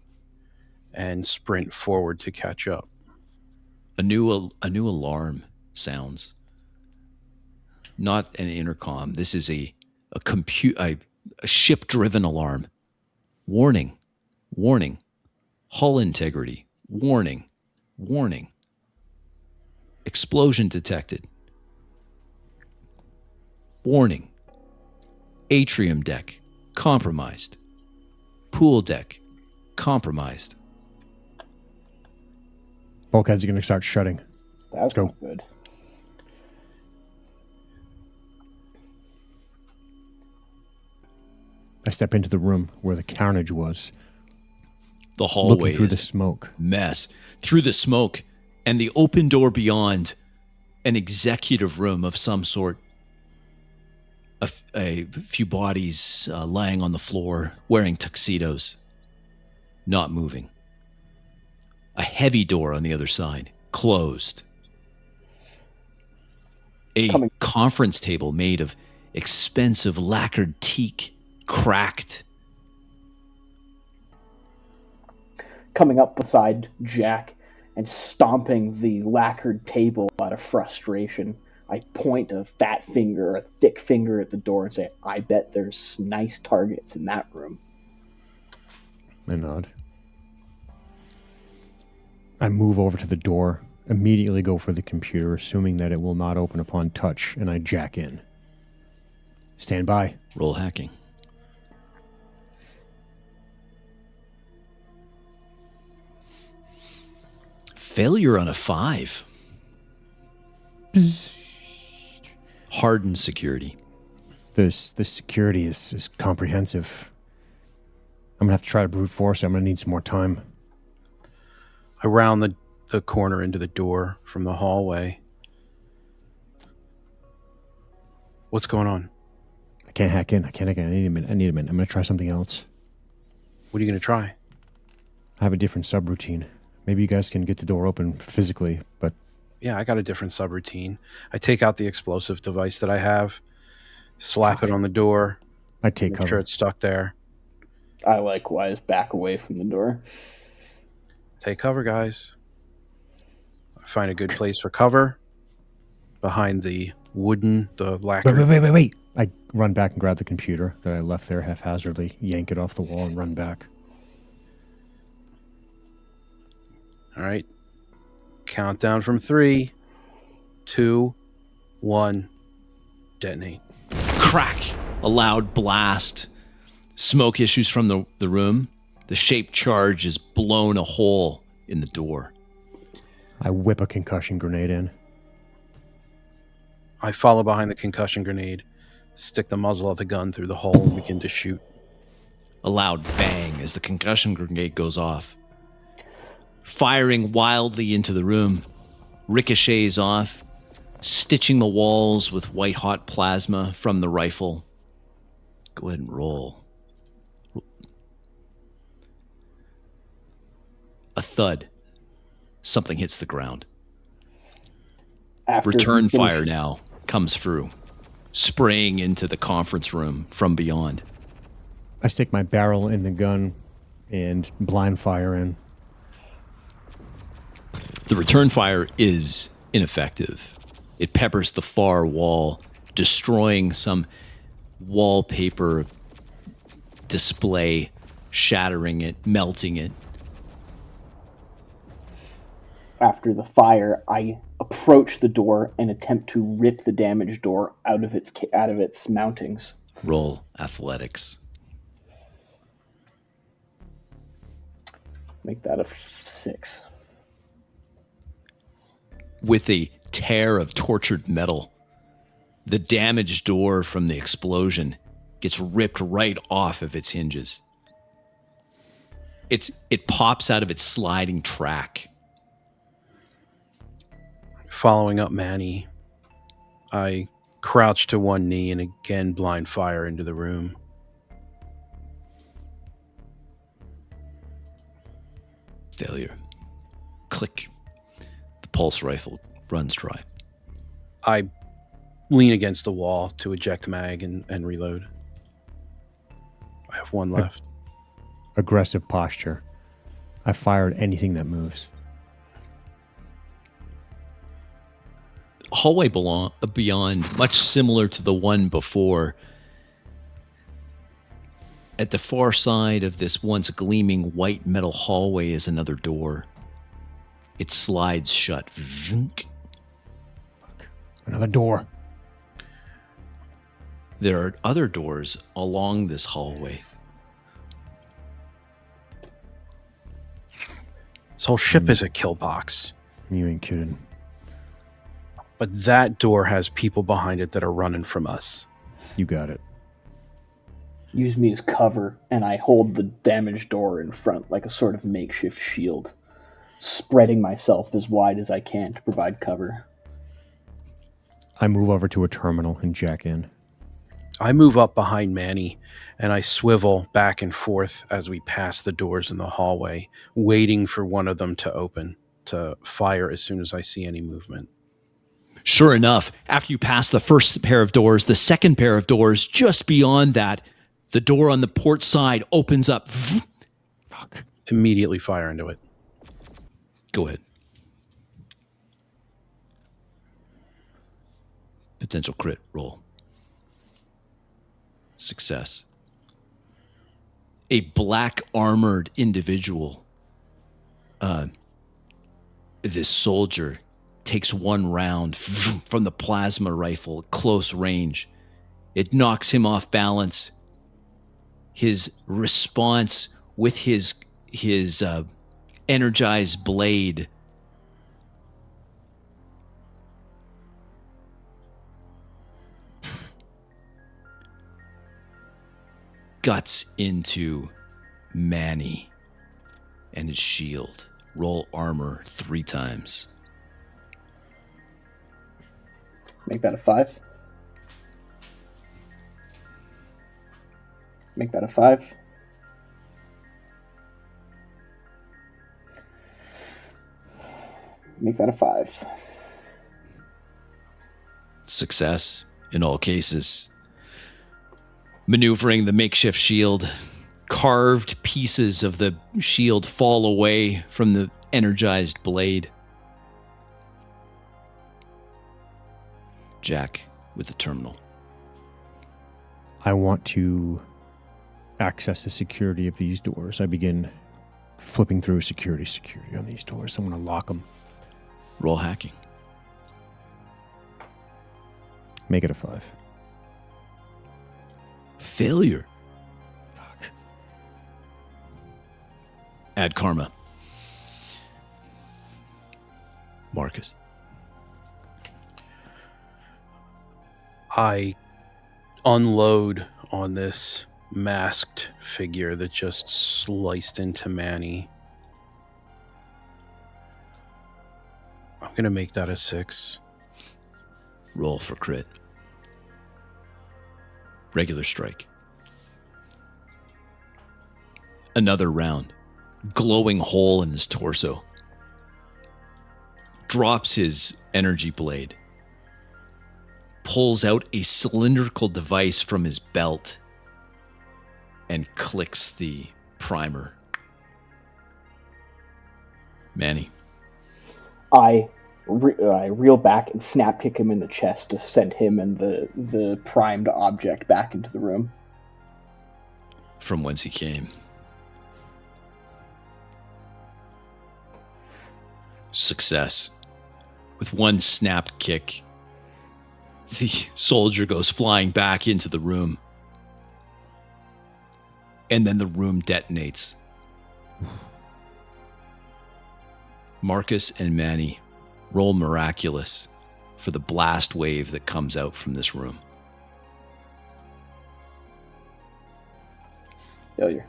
and sprint forward to catch up. A new alarm sounds. Not an intercom. This is a ship-driven alarm. Warning. Warning. Hull integrity. Warning. Warning. Explosion detected. Warning. Atrium deck compromised. Pool deck compromised. Bulkheads are going to start shutting. That's go. not good. I step into the room where the carnage was. The hallway looking through is the smoke. Mess. Through the smoke and the open door beyond, an executive room of some sort. A few bodies lying on the floor, wearing tuxedos, not moving. A heavy door on the other side, closed. A conference table made of expensive lacquered teak, cracked. Coming up beside Jack and stomping the lacquered table out of frustration, I point a fat finger, a thick finger at the door and say, I bet there's nice targets in that room. I nod. I move over to the door, immediately go for the computer, assuming that it will not open upon touch, and I jack in. Stand by. Roll hacking. Failure on a 5. Hardened security. This security is comprehensive. I'm going to have to try to brute force it. I'm going to need some more time. I round the corner into the door from the hallway. What's going on? I can't hack in. I can't hack in. I need a minute. I'm going to try something else. What are you going to try? I have a different subroutine. Maybe you guys can get the door open physically, but... Yeah, I got a different subroutine. I take out the explosive device that I have, slap it on the door. I take cover. Make sure it's stuck there. I likewise back away from the door. Take cover, guys. I find a good place for cover behind the lacquer. Wait. I run back and grab the computer that I left there haphazardly, yank it off the wall, and run back. All right. Countdown from 3, 2, 1. Detonate. Crack! A loud blast. Smoke issues from the room. The shaped charge is blown a hole in the door. I whip a concussion grenade in. I follow behind the concussion grenade, stick the muzzle of the gun through the hole, and begin to shoot. A loud bang as the concussion grenade goes off. Firing wildly into the room, ricochets off, stitching the walls with white-hot plasma from the rifle. Go ahead and roll. A thud. Something hits the ground. Return fire now comes through, spraying into the conference room from beyond. I stick my barrel in the gun and blind fire in. The return fire is ineffective. It peppers the far wall, destroying some wallpaper display, shattering it, melting it. After the fire, I approach the door and attempt to rip the damaged door out of its mountings. Roll athletics. Make that a 6. With a tear of tortured metal, the damaged door from the explosion gets ripped right off of its hinges. It pops out of its sliding track. Following up Manny, I crouch to one knee and again blind fire into the room. Failure. Click. The pulse rifle runs dry. I lean against the wall to eject mag and reload. I have one left. Aggressive posture. I fired anything that moves. Hallway beyond, much similar to the one before. At the far side of this once gleaming white metal hallway is another door. It slides shut. Vunk. Another door. There are other doors along this hallway. This whole ship is a kill box. You ain't kidding. But that door has people behind it that are running from us. You got it. Use me as cover, and I hold the damaged door in front like a sort of makeshift shield, spreading myself as wide as I can to provide cover. I move over to a terminal and jack in. I move up behind Manny, and I swivel back and forth as we pass the doors in the hallway, waiting for one of them to open, to fire as soon as I see any movement. Sure enough, after you pass the first pair of doors, the second pair of doors just beyond that, the door on the port side opens up. Fuck. Immediately fire into it. Go ahead. Potential crit roll. Success. A black armored individual, this soldier, takes one round from the plasma rifle at close range. It knocks him off balance. His response with his energized blade guts into Manny and his shield. Roll armor 3 times. Make that a 5. Make that a 5. Make that a 5. Success in all cases. Maneuvering the makeshift shield, carved pieces of the shield fall away from the energized blade. Jack with the terminal. I want to access the security of these doors. I begin flipping through security on these doors. I'm going to lock them. Roll hacking. Make it a 5. Failure. Fuck. Add karma. Marcus. I unload on this masked figure that just sliced into Manny. I'm going to make that a 6. Roll for crit. Regular strike. Another round. Glowing hole in his torso. Drops his energy blade. Pulls out a cylindrical device from his belt and clicks the primer. Manny. I reel back and snap kick him in the chest to send him and the primed object back into the room. From whence he came. Success. With one snap kick, the soldier goes flying back into the room. And then the room detonates. Marcus and Manny roll miraculous for the blast wave that comes out from this room. Failure.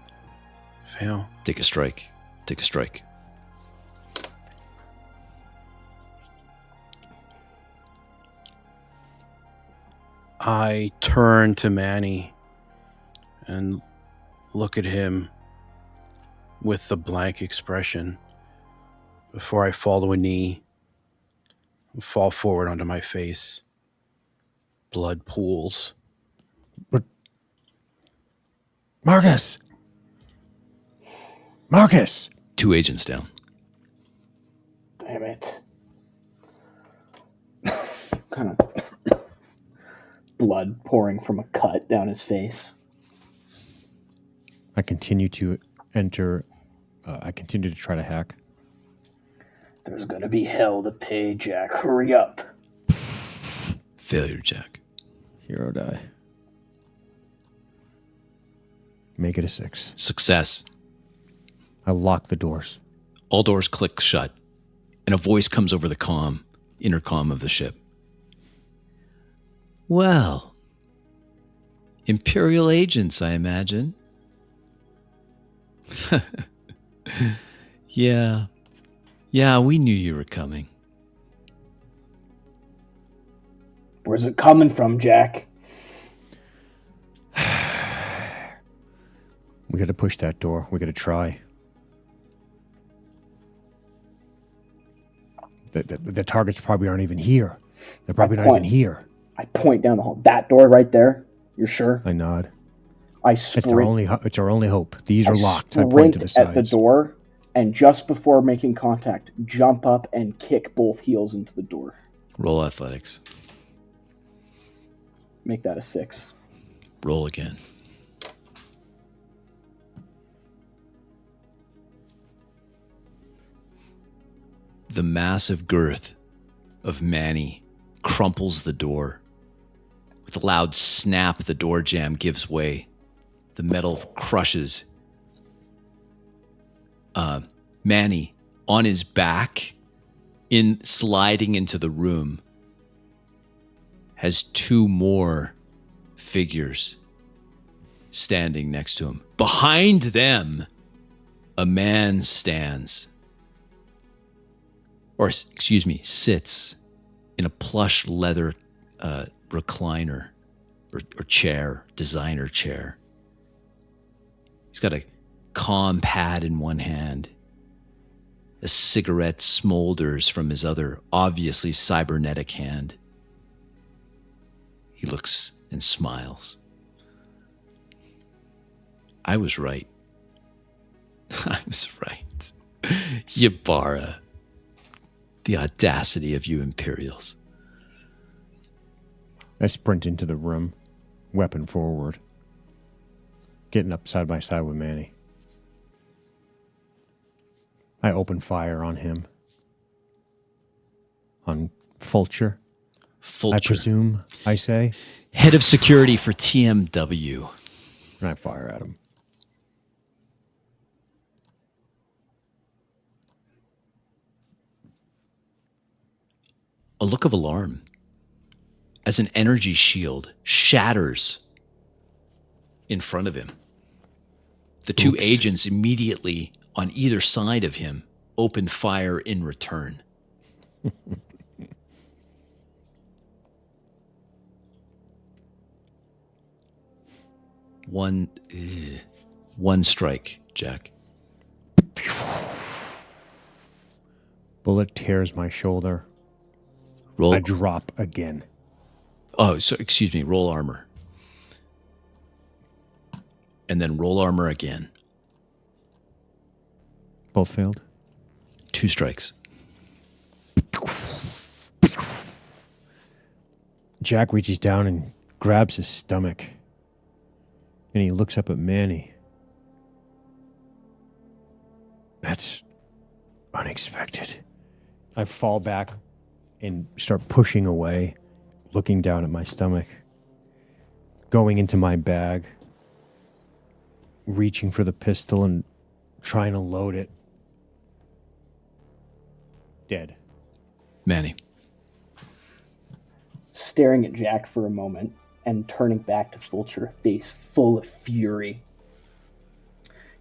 Fail. Take a strike. Take a strike. I turn to Manny and look at him with the blank expression before I fall to a knee and fall forward onto my face. Blood pools. Marcus! Marcus! 2 agents down. Damn it. Kind of blood pouring from a cut down his face. I continue to enter. I continue to try to hack. There's gonna be hell to pay, Jack. Hurry up. Failure, Jack. Hero die. Make it a 6. Success. I lock the doors. All doors click shut, and a voice comes over the intercom of the ship. Well, Imperial agents, I imagine. Yeah, we knew you were coming. Where's it coming from, Jack? We gotta push that door. We gotta try. The targets probably aren't even here. They're probably not even here. I point down the hall. That door right there. You're sure? I nod. I It's sprint. it's our only hope. These are locked. I point Sprint to the at the sides. door, and just before making contact, jump up and kick both heels into the door. Roll athletics. Make that a 6. Roll again. The massive girth of Manny crumples the door. With a loud snap, the door jamb gives way. The metal crushes. Manny, on his back, sliding into the room, has 2 more figures standing next to him. Behind them, a man stands. Sits in a plush leather recliner or chair, designer chair. He's got a comm pad in one hand. A cigarette smolders from his other, obviously cybernetic hand. He looks and smiles. I was right. I was right. Yabara. The audacity of you Imperials. I sprint into the room, weapon forward, getting up side by side with Manny. I open fire on him. On Fulcher. I presume, I say. Head of security for TMW. And I fire at him. A look of alarm as an energy shield shatters in front of him. The 2 agents immediately on either side of him open fire in return. One strike, Jack. Bullet tears my shoulder. Roll. I drop again. Oh, so excuse me. Roll armor, and then roll armor again. Both failed. 2 strikes. Jack reaches down and grabs his stomach. And he looks up at Manny. That's unexpected. I fall back and start pushing away, looking down at my stomach, going into my bag, reaching for the pistol and trying to load it. Dead. Manny. Staring at Jack for a moment and turning back to Fulcher, face full of fury.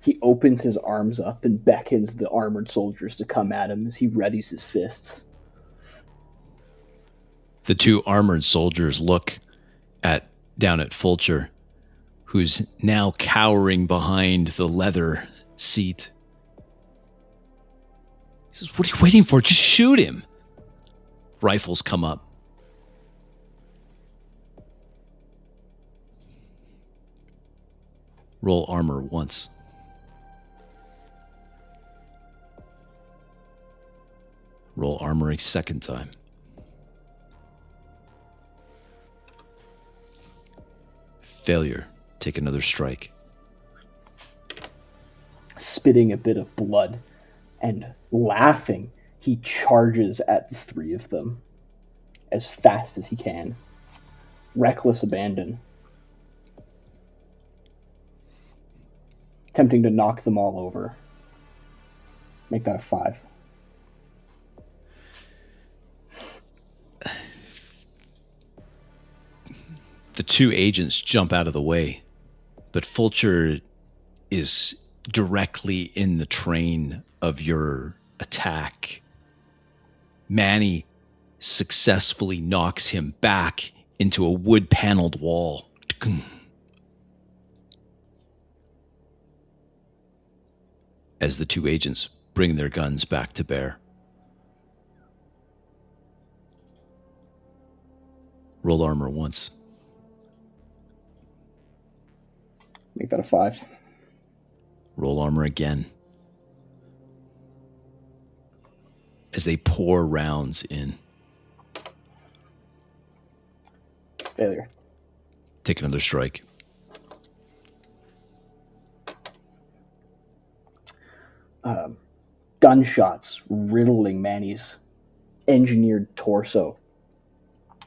He opens his arms up and beckons the armored soldiers to come at him as he readies his fists. The two armored soldiers look down at Fulcher, who's now cowering behind the leather seat. He says, "What are you waiting for? Just shoot him." Rifles come up. Roll armor once. Roll armor a second time. Failure. Take another strike. Spitting a bit of blood and laughing, he charges at the three of them as fast as he can. Reckless abandon. Attempting to knock them all over. Make that a 5. The two agents jump out of the way, but Fulcher is directly in the train of your attack. Manny successfully knocks him back into a wood-paneled wall. As the two agents bring their guns back to bear. Roll armor once. Make that a 5. Roll armor again. As they pour rounds in. Failure. Take another strike. Gunshots riddling Manny's engineered torso.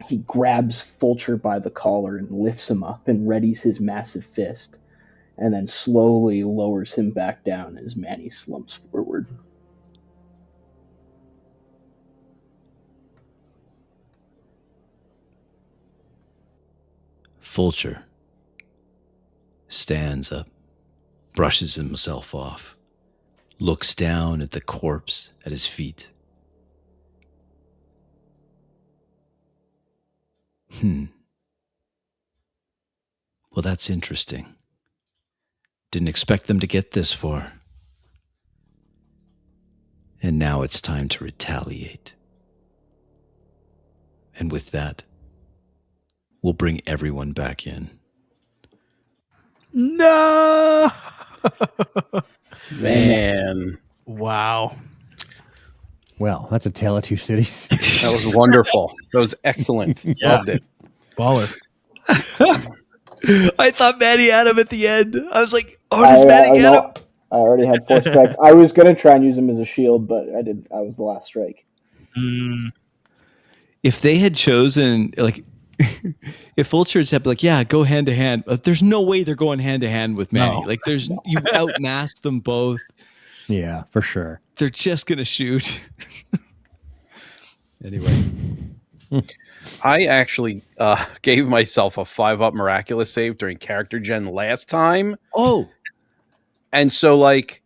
He grabs Fulcher by the collar and lifts him up and readies his massive fist, and then slowly lowers him back down as Manny slumps forward. Fulcher stands up, brushes himself off, looks down at the corpse at his feet. Well, that's interesting. Didn't expect them to get this far. And now it's time to retaliate. And with that, we'll bring everyone back in. No! Man, Wow. Well, that's a tale of two cities. that was wonderful. That was excellent. Yeah. Loved it. Baller. I thought Manny had him at the end. I was like, oh, does Manny get him? I already had 4 strikes. I was going to try and use him as a shield, but I was the last strike. If they had chosen, like, if Fulcher's had been like, yeah, go hand to hand, but there's no way they're going hand to hand with Manny. No. Like, you outmasked them both. Yeah, for sure. They're just gonna shoot. Anyway, I actually gave myself a 5-up miraculous save during character gen last time. oh, And so, like,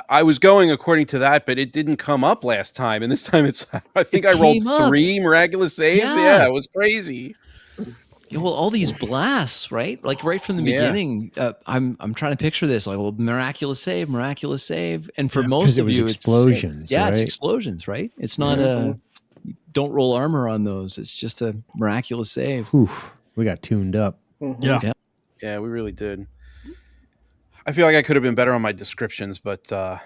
I was going according to that, but it didn't come up last time. And this time I think I rolled came up. 3 miraculous saves. Yeah. Yeah, it was crazy. well, all these blasts, right? Like right from the Yeah. beginning. I'm trying to picture this. Like, well, miraculous save, and for most 'Cause it of was you, explosions, it's right? explosions, right? It's not don't roll armor on those. It's just a miraculous save. Whew, we got tuned up. Yeah. Yeah, we really did. I feel like I could have been better on my descriptions, but I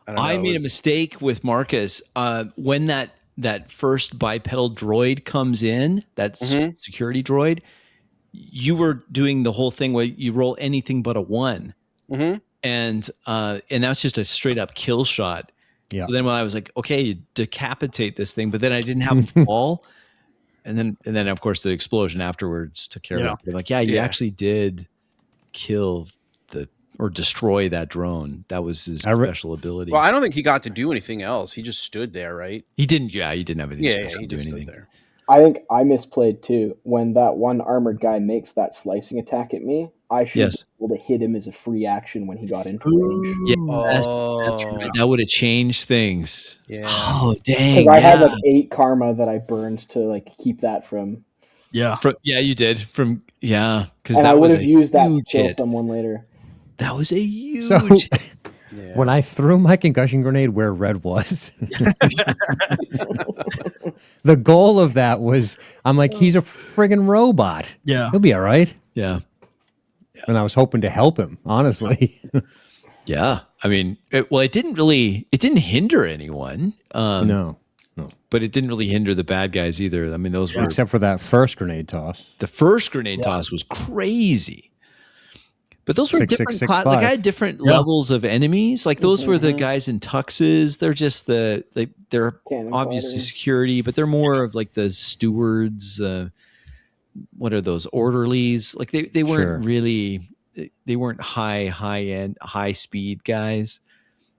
don't know. I It made a was- mistake with Marcus when that first bipedal droid comes in, that security droid. You were doing the whole thing where you roll anything but a 1, Mhm. and that's just a straight up kill shot. Yeah. So then when I was like, okay, you decapitate this thing, but then I didn't have him fall. And then of course the explosion afterwards took care of it. They're like, yeah, you actually did kill or destroy that drone. That was his special ability. Well, I don't think he got to do anything else. He just stood there, right? He didn't. Yeah, he didn't have anything. He do just anything. stood there. I think I misplayed too. When that one armored guy makes that slicing attack at me, I should be able to hit him as a free action when he got into range. Yes, that's right. That would have changed things. Yeah. Oh, dang. Because I had like 8 karma that I burned to like keep that from. Yeah. You did. Because and I would have used that to kill someone later. That was a huge. So when I threw my concussion grenade where Red was, the goal of that was, I'm like, he's a friggin' robot. Yeah. He'll be all right. Yeah. And I was hoping to help him, honestly. Yeah. I mean, it didn't hinder anyone. No. But it didn't really hinder the bad guys either. I mean, those were. Except for that first grenade toss. The first grenade toss was crazy. But those were different. Like I had different levels of enemies. Like those were the guys in tuxes. They're just they're obviously security, but they're more of like the stewards. What are those orderlies? Like they weren't really. They weren't high end, high speed guys.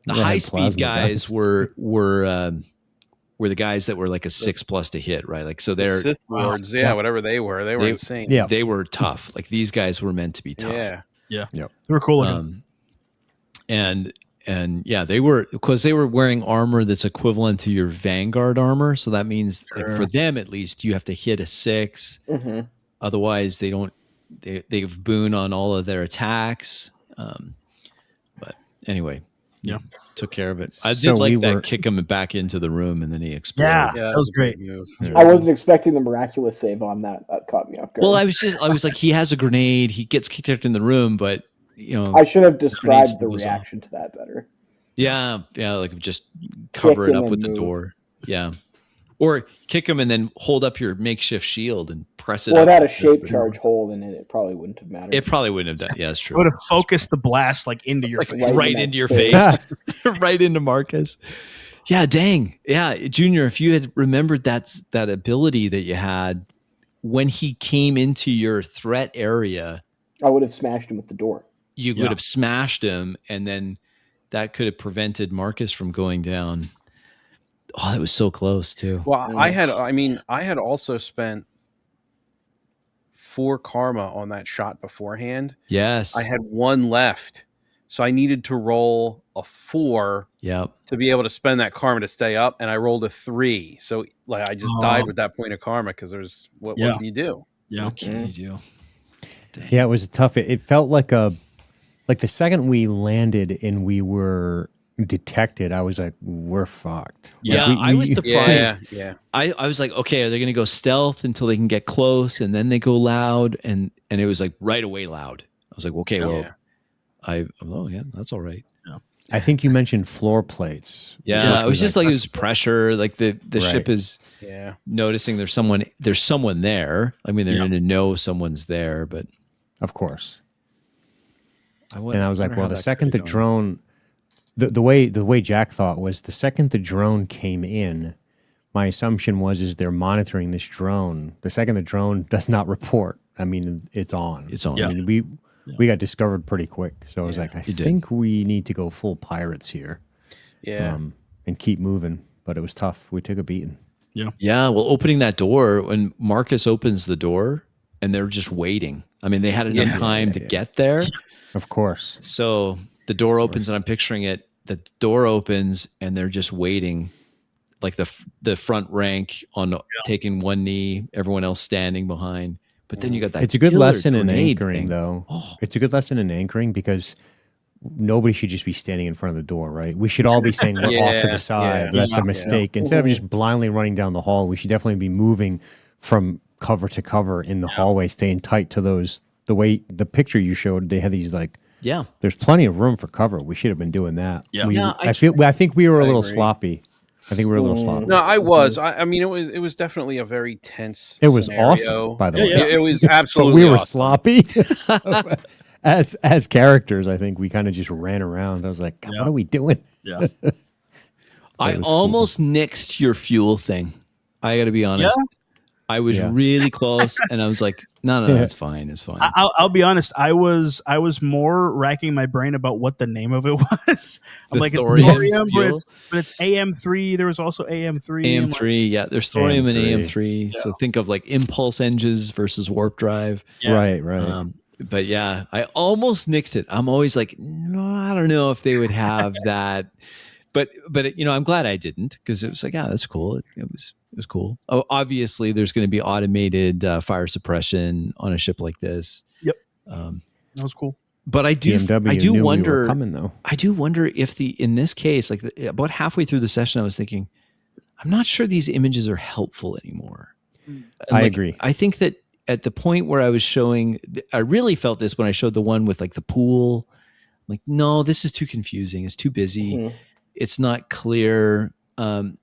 The high speed guys were the guys that were like a 6+ to hit, right? Like so they're Sith Lords, whatever they were insane. Yeah, they were tough. Like these guys were meant to be tough. Yeah. Yep. They were cool looking. And they were, because they were wearing armor that's equivalent to your Vanguard armor. So that means like, for them, at least, you have to hit a 6. Mm-hmm. Otherwise they have boon on all of their attacks. But anyway, took care of it. I did kick him back into the room and then he exploded. Yeah, that was great. I wasn't expecting the miraculous save on that. That caught me off guard. Well, I was like, he has a grenade. He gets kicked in the room, but I should have described the reaction to that better. Yeah, like just cover it up with the door. Yeah. Or kick him and then hold up your makeshift shield and press it up. Or it had a shape charge hole in it. It probably wouldn't have mattered. It probably wouldn't have done. Yeah, that's true. It would have focused the blast like into your face. Right into your face. Right into Marcus. Yeah, dang. Yeah, Junior, if you had remembered that ability that you had when he came into your threat area, I would have smashed him with the door. You would have smashed him, and then that could have prevented Marcus from going down. Oh, that was so close too. Well, I had also spent 4 karma on that shot beforehand. Yes. I had 1 left. So I needed to roll a 4 to be able to spend that karma to stay up, and I rolled a 3. So like I just died with that point of karma because there's what can you do? Yeah. What can you do? Dang. Yeah, it was tough. It felt like the second we landed and we were detected, I was like, we're fucked. Yeah, like I was surprised. Yeah. I was like, okay, are they going to go stealth until they can get close and then they go loud? And it was like right away loud. I was like, okay, that's all right. Yeah. I think you mentioned floor plates. Yeah, it was just like it was pressure. Like the ship is noticing there's someone there. I mean, they're going to know someone's there, but of course. I was like, well, the second the drone. The way Jack thought was the second the drone came in, my assumption is they're monitoring this drone. The second the drone does not report, I mean, it's on. It's on. I mean, we got discovered pretty quick. So I was like, I think we need to go full pirates here. Yeah. And keep moving. But it was tough. We took a beating. Yeah. Yeah. Well, opening that door, when Marcus opens the door and they're just waiting. I mean, they had enough time to get there. Of course. So the door opens and I'm picturing it. The door opens and they're just waiting, like the front rank on taking one knee, everyone else standing behind. But then you got that. It's a good lesson in anchoring, thing. though. Oh. It's a good lesson in anchoring because nobody should just be standing in front of the door, right? We should all be saying we're off to the side. That's a mistake. Instead of just blindly running down the hall, we should definitely be moving from cover to cover in the hallway, staying tight to those. The way the picture you showed, they had these like. Yeah, there's plenty of room for cover. We should have been doing that. Yeah, I think we were a little sloppy. I think we were a little sloppy. No, I was. I mean, it was definitely a very tense. It was scenario. awesome, by the way. It was absolutely. But we were awesome. sloppy. As characters, I think we kind of just ran around. I was like, God, what are we doing? Yeah. I That was cool. almost nixed your fuel thing. I got to be honest. I was really close, and I was like, no, it's fine. It's fine. I'll be honest. I was more racking my brain about what the name of it was. I'm like, it's thorium, but it's AM3. There was also AM3. AM3, yeah. There's thorium and AM3. Yeah. So think of like impulse engines versus warp drive. Right. But yeah, I almost nixed it. I'm always like, no, I don't know if they would have that. But I'm glad I didn't, because it was like, yeah, that's cool. It was cool. Oh, obviously, there's going to be automated fire suppression on a ship like this. Yep, that was cool. But I do wonder. We were coming, though. I do wonder if in this case, like about halfway through the session, I was thinking, I'm not sure these images are helpful anymore. I agree. I think that at the point where I was showing, I really felt this when I showed the one with like the pool. I'm like, no, this is too confusing. It's too busy. Mm-hmm. It's not clear.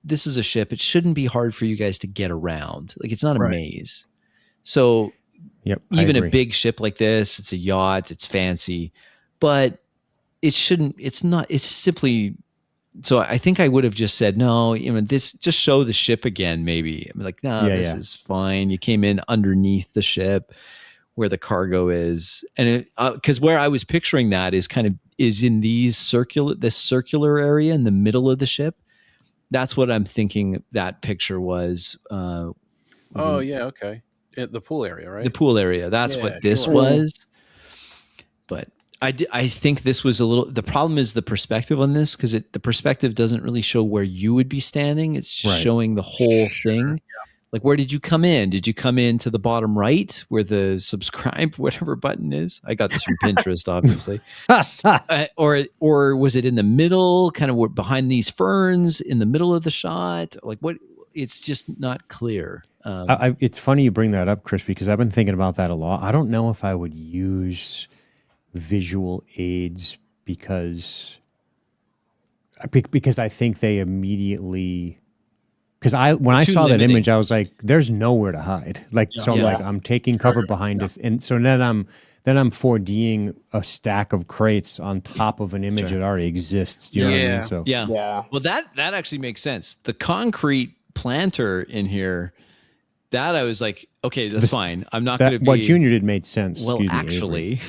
This is a ship. It shouldn't be hard for you guys to get around. Like, it's not a maze. So even a big ship like this, it's a yacht, it's fancy, but it's simply, so I think I would have just said, no, just show the ship again, maybe. I'm like, no, this is fine. You came in underneath the ship where the cargo is. And because where I was picturing that is in this circular area in the middle of the ship. That's what I'm thinking that picture was. Okay. The pool area, right? The pool area. That's what this was. But I think this was the problem is the perspective on this, because the perspective doesn't really show where you would be standing. It's just showing the whole thing. Yeah. Like, where did you come in? Did you come in to the bottom right where the subscribe whatever button is? I got this from Pinterest, obviously. Or was it in the middle, kind of behind these ferns in the middle of the shot? Like, what? It's just not clear. It's funny you bring that up, Chris, because I've been thinking about that a lot. I don't know if I would use visual aids because I think they immediately... Because when I saw that image, I was like, "There's nowhere to hide." I'm taking cover behind it, and so then I'm 4Ding a stack of crates on top of an image that already exists. Do you know what I mean? So Well, that actually makes sense. The concrete planter in here, that I was like, okay, that's fine. I'm not going to be. What Junior did made sense. Well, actually,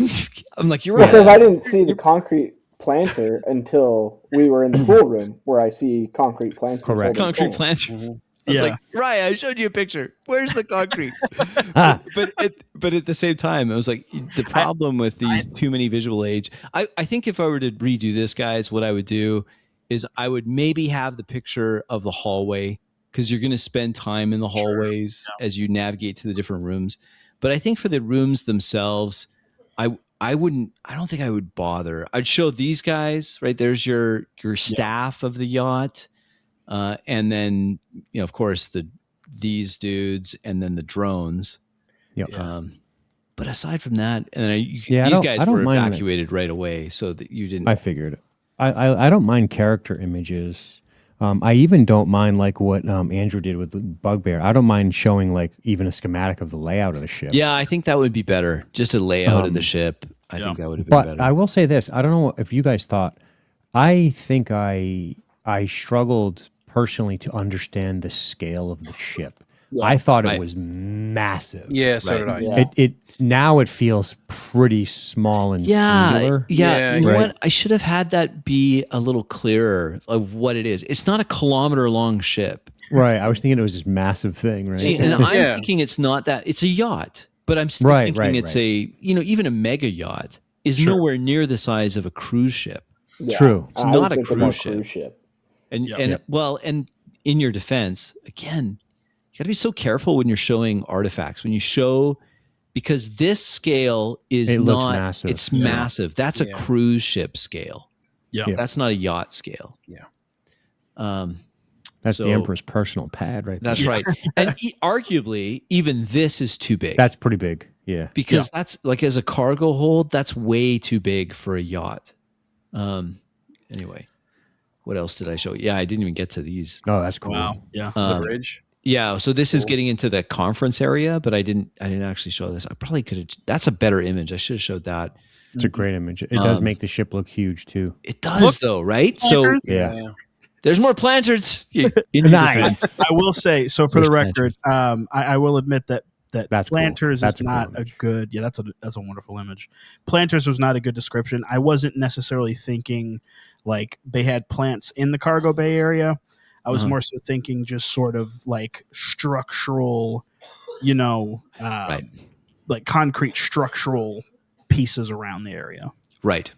I'm like, you're right. Because I didn't see the concrete planter until we were in the pool room where I see concrete planters. Correct. Concrete planters. Mm-hmm. I was like, right, I showed you a picture. Where's the concrete? but at the same time, it was like the problem with these too many visual aids. I think if I were to redo this, guys, what I would do is I would maybe have the picture of the hallway, because you're going to spend time in the hallways as you navigate to the different rooms. But I think for the rooms themselves, I don't think I would bother. I'd show these guys, right? There's your staff of the yacht. And then, of course, these dudes, and then the drones. Yep. But aside from that, and then these guys were evacuated right away, so that you didn't. I figured. I don't mind character images. I even don't mind like what Andrew did with Bugbear. I don't mind showing like even a schematic of the layout of the ship. Yeah, I think that would be better. Just a layout of the ship. I think that would have been better. But I will say this. I don't know if you guys thought. I think I struggled personally to understand the scale of the ship. Yeah. I thought it was massive. Yeah, so did I. Yeah. Now it feels pretty small and singular. Yeah. You know what? I should have had that be a little clearer of what it is. It's not a kilometer-long ship. Right. I was thinking it was this massive thing, right? See, and I'm thinking it's not that. It's a yacht. But I'm still thinking it's a, even a mega yacht is nowhere near the size of a cruise ship. Yeah. True. It's not a cruise ship. And in your defense, again, you got to be so careful when you're showing artifacts. When you show, because this scale looks massive. It's massive. That's a cruise ship scale. Yeah. That's not a yacht scale. Yeah. That's the Emperor's personal pad right there. That's right. And arguably, even this is too big. That's pretty big. Yeah. Because that's like, as a cargo hold, that's way too big for a yacht. Anyway, what else did I show? Yeah, I didn't even get to these. Oh, that's cool. Wow. Yeah. The bridge. Yeah. So this is getting into the conference area, but I didn't actually show this. I probably could have. That's a better image. I should have showed that. It's a great image. It does make the ship look huge too. It does, though, right? So yeah. There's more planters. In your Nice. defense. I will say, so for Where's the record, I will admit that That's cool. planters That's is a cool not a image. good. Yeah, that's a wonderful image. Planters was not a good description. I wasn't necessarily thinking like they had plants in the cargo bay area. I was more so thinking just sort of like structural, Right. like concrete structural pieces around the area. Right.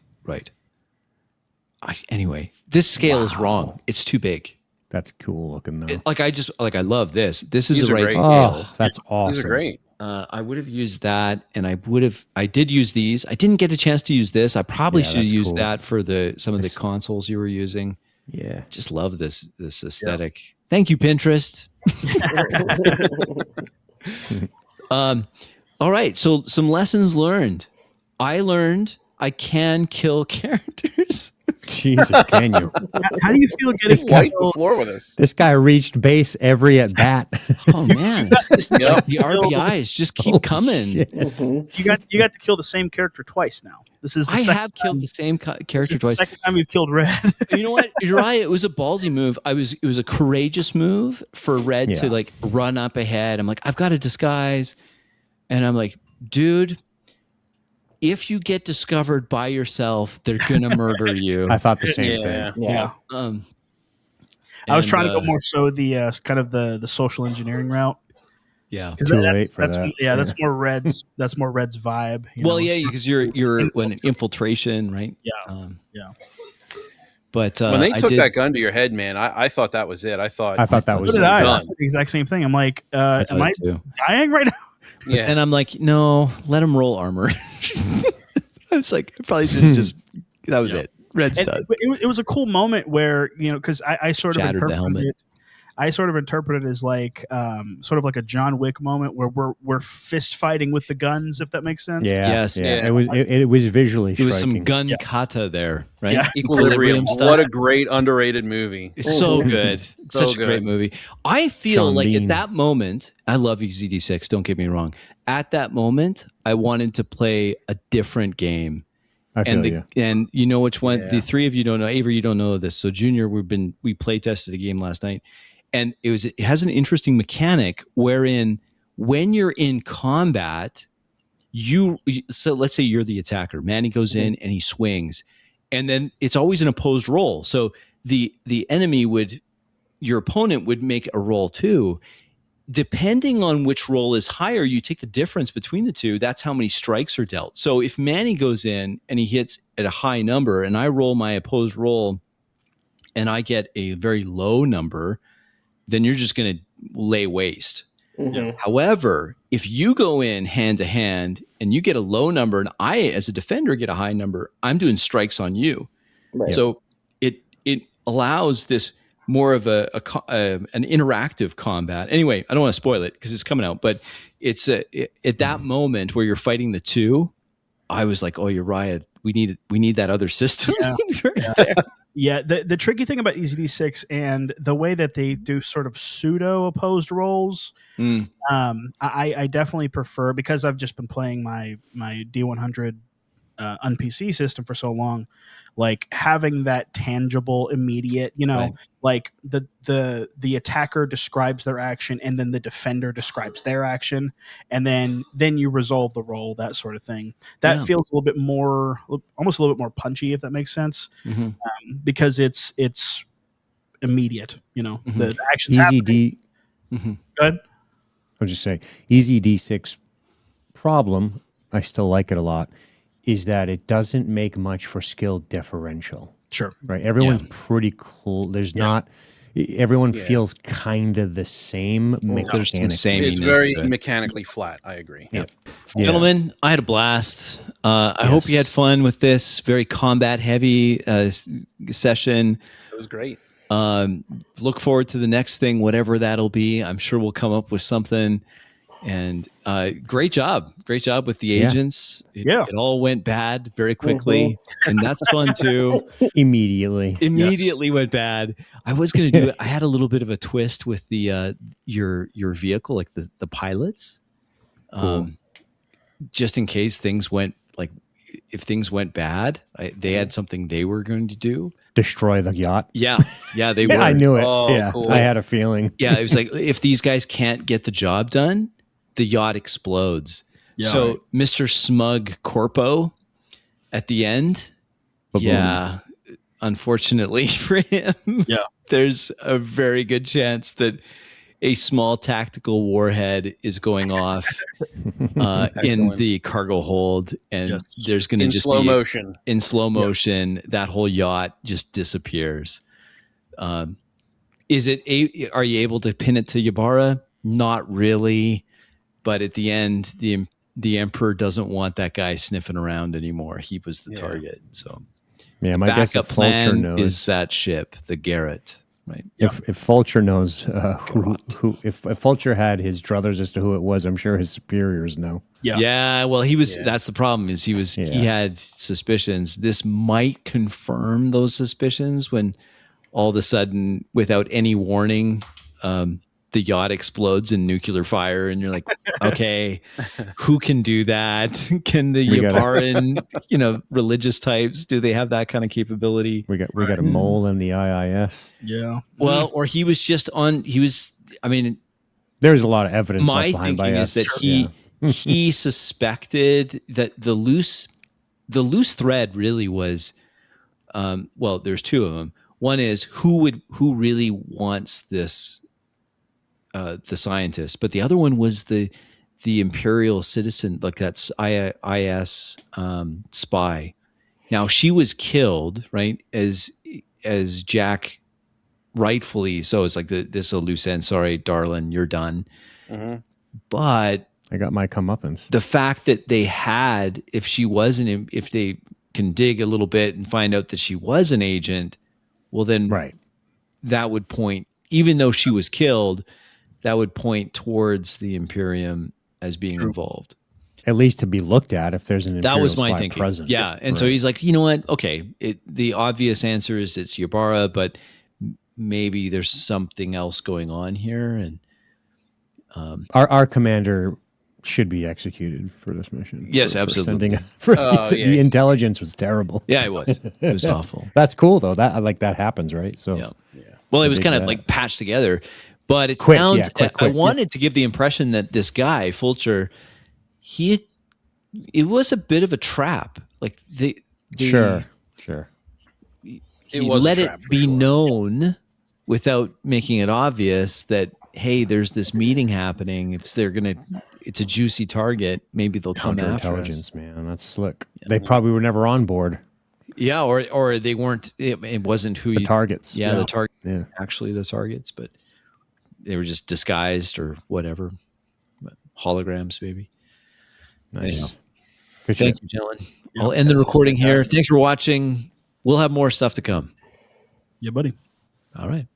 Anyway, this scale is wrong. It's too big. That's cool looking though. I love this. This is These the are right great. scale. Oh, that's awesome. These are great. I would have used that, and I did use these. I didn't get a chance to use this. I probably Yeah, should have that's used cool. that for some of the consoles you were using. Yeah. Just love this aesthetic. Thank you, Pinterest. All right. So some lessons learned. I learned I can kill characters. Jesus, can you? How do you feel getting Wipe the killed? floor with us. This guy reached base every at bat. Oh man, Yep. the RBIs just keep coming. Shit. You got to kill the same character twice now. This is the I second have killed time- the same this character is the twice. second time you've killed Red. You know what? You're right. It was a ballsy move. It was a courageous move for Red to Yeah. like run up ahead. I'm like, I've got a disguise, and I'm like, dude, if you get discovered by yourself, they're gonna murder you. I thought the same Yeah. thing. Yeah. I was And, trying to go more so the kind of the social engineering route. Yeah. 'Cause Too that's- late for that's, that. Yeah, that's more Red's. That's more Red's vibe. Well, yeah, because you're when infiltration, right? Yeah. Yeah. But When they I took did- that gun to your head, man, I thought that was it. I thought that was So did I. done. I thought the exact same thing. I'm like, I thought am I it too. dying right now? Yeah. And I'm like, no, let him roll armor. I was like, I probably should just. That was it. Red's And done. it was a cool moment where because I sort of Shattered the helmet. interpreted it. I sort of interpreted it as like sort of like a John Wick moment where we're fist fighting with the guns, if that makes sense. Yeah. Yes. Yeah. Yeah. It was visually There was some striking. gun kata there, right? Yeah. Equilibrium. stuff. What a great underrated movie. It's so good. So Such a great good. movie. I feel Sean like Bean. at that moment, I love EZD6, don't get me wrong. At that moment, I wanted to play a different game. I feel you. And you know which one? Yeah. The three of you don't know. Avery, you don't know this. So Junior, we play tested a game last night, and it has an interesting mechanic wherein when you're in combat, so let's say you're the attacker. Manny goes in and he swings, and then it's always an opposed roll. So the enemy your opponent would make a roll too. Depending on which roll is higher, you take the difference between the two. That's how many strikes are dealt. So if Manny goes in and he hits at a high number and I roll my opposed roll and I get a very low number, then you're just going to lay waste. Mhm. However, if you go in hand to hand and you get a low number and I, as a defender, get a high number, I'm doing strikes on you. Right. So it allows this more of an interactive combat. Anyway, I don't want to spoil it because it's coming out, but it's at that moment where you're fighting the two, I was like, oh, you're right. We need that other system. Yeah, the tricky thing about EZD6 and the way that they do sort of pseudo opposed roles, Mm. I definitely prefer, because I've just been playing my D100 on PC system for so long, like having that tangible, immediate, Right. like the attacker describes their action and then the defender describes their action, and then you resolve the roll, that sort of thing. That Yeah. feels a little bit more, almost a little bit more punchy, if that makes sense, Mhm. because it's immediate. Mhm. The action's happening. EZD. Mhm. Go ahead. I'll just say EZD6 problem. I still like it a lot. Is that it doesn't make much for skill differential, Sure. right? Everyone's pretty cool. There's not. Everyone feels kind of the same There's some mechanically. sameness It's very to it. mechanically flat. I agree. Yeah. Gentlemen, I had a blast. I hope you had fun with this very combat heavy session. It was great. Look forward to the next thing, whatever that'll be. I'm sure we'll come up with something. And great job with the Yeah. agents. Yeah. It all went bad very quickly, and that's fun too. Immediately. Went bad. I was going to do it. I had a little bit of a twist with the your vehicle, like the pilots, Cool. just in case things went like if things went bad, they had something they were going to do. Destroy the yacht. Yeah, they were. I knew it. Oh, yeah, cool. I had a feeling. Yeah, it was like if these guys can't get the job done, the yacht explodes. Yeah, So right. Mr. Smug Corpo at the end, Ba-boom. yeah, unfortunately for him, Yeah. there's a very good chance that a small tactical warhead is going off in Excellent. the cargo hold, and Yes. there's going to In just slow be motion. in slow motion. That whole yacht just disappears. Is it? Are you able to pin it to Ybarra? Not really, but at the end, the Emperor doesn't want that guy sniffing around anymore. He was the target. So Yeah, my guess backup if Fulcher plan knows is that ship, the Garrett, right? if Fulcher knows who if Fulcher had his druthers as to who it was, I'm sure his superiors know. Yeah. Well, he was. Yeah. That's the problem. Is he had suspicions. This might confirm those suspicions when all of a sudden, without any warning, the yacht explodes in nuclear fire, and you're like, okay, who can do that? Can the Ybarran, religious types, do they have that kind of capability? We got a mole in the IIS. Yeah. Well, or he was just on. I mean, There's a lot of evidence my left behind by thinking us. is that he suspected that the loose thread really was. Well, there's two of them. One is who really wants this, the scientist, but the other one was the Imperial citizen, like that's IS spy. Now she was killed, right? As Jack rightfully so. It's like this is a loose end. Sorry, darling, you're done. Mm-hmm. But I got my comeuppance. the fact that they had, if they can dig a little bit and find out that she was an agent, well, then that would point, even though she was killed, that would point towards the Imperium as being involved. At least to be looked at if there's an Imperial That was my spy thinking. present. Yeah. And so he's like, you know what? Okay. The obvious answer is it's Ybarra, but maybe there's something else going on here. And our commander should be executed for this mission. Yes, for absolutely. The intelligence was terrible. Yeah, it was. It was awful. That's cool though. That happens, right? So Yeah. Well, it was kind of like patched together, but it sounds. I wanted to give the impression that this guy Fulcher, it was a bit of a trap. Like sure. He was let a it trap for be sure. known without making it obvious that, hey, there's this meeting happening. If it's a juicy target, maybe they'll come after us. Counterintelligence, man, that's slick. Yeah. They probably were never on board. Yeah, or they weren't. It wasn't who the targets. Yeah, the target. Yeah, actually the targets, but they were just disguised or whatever. Holograms, maybe. Nice. Anyhow. Good Thank shit. you, gentlemen. I'll end the recording here. Thanks for watching. We'll have more stuff to come. Yeah, buddy. All right.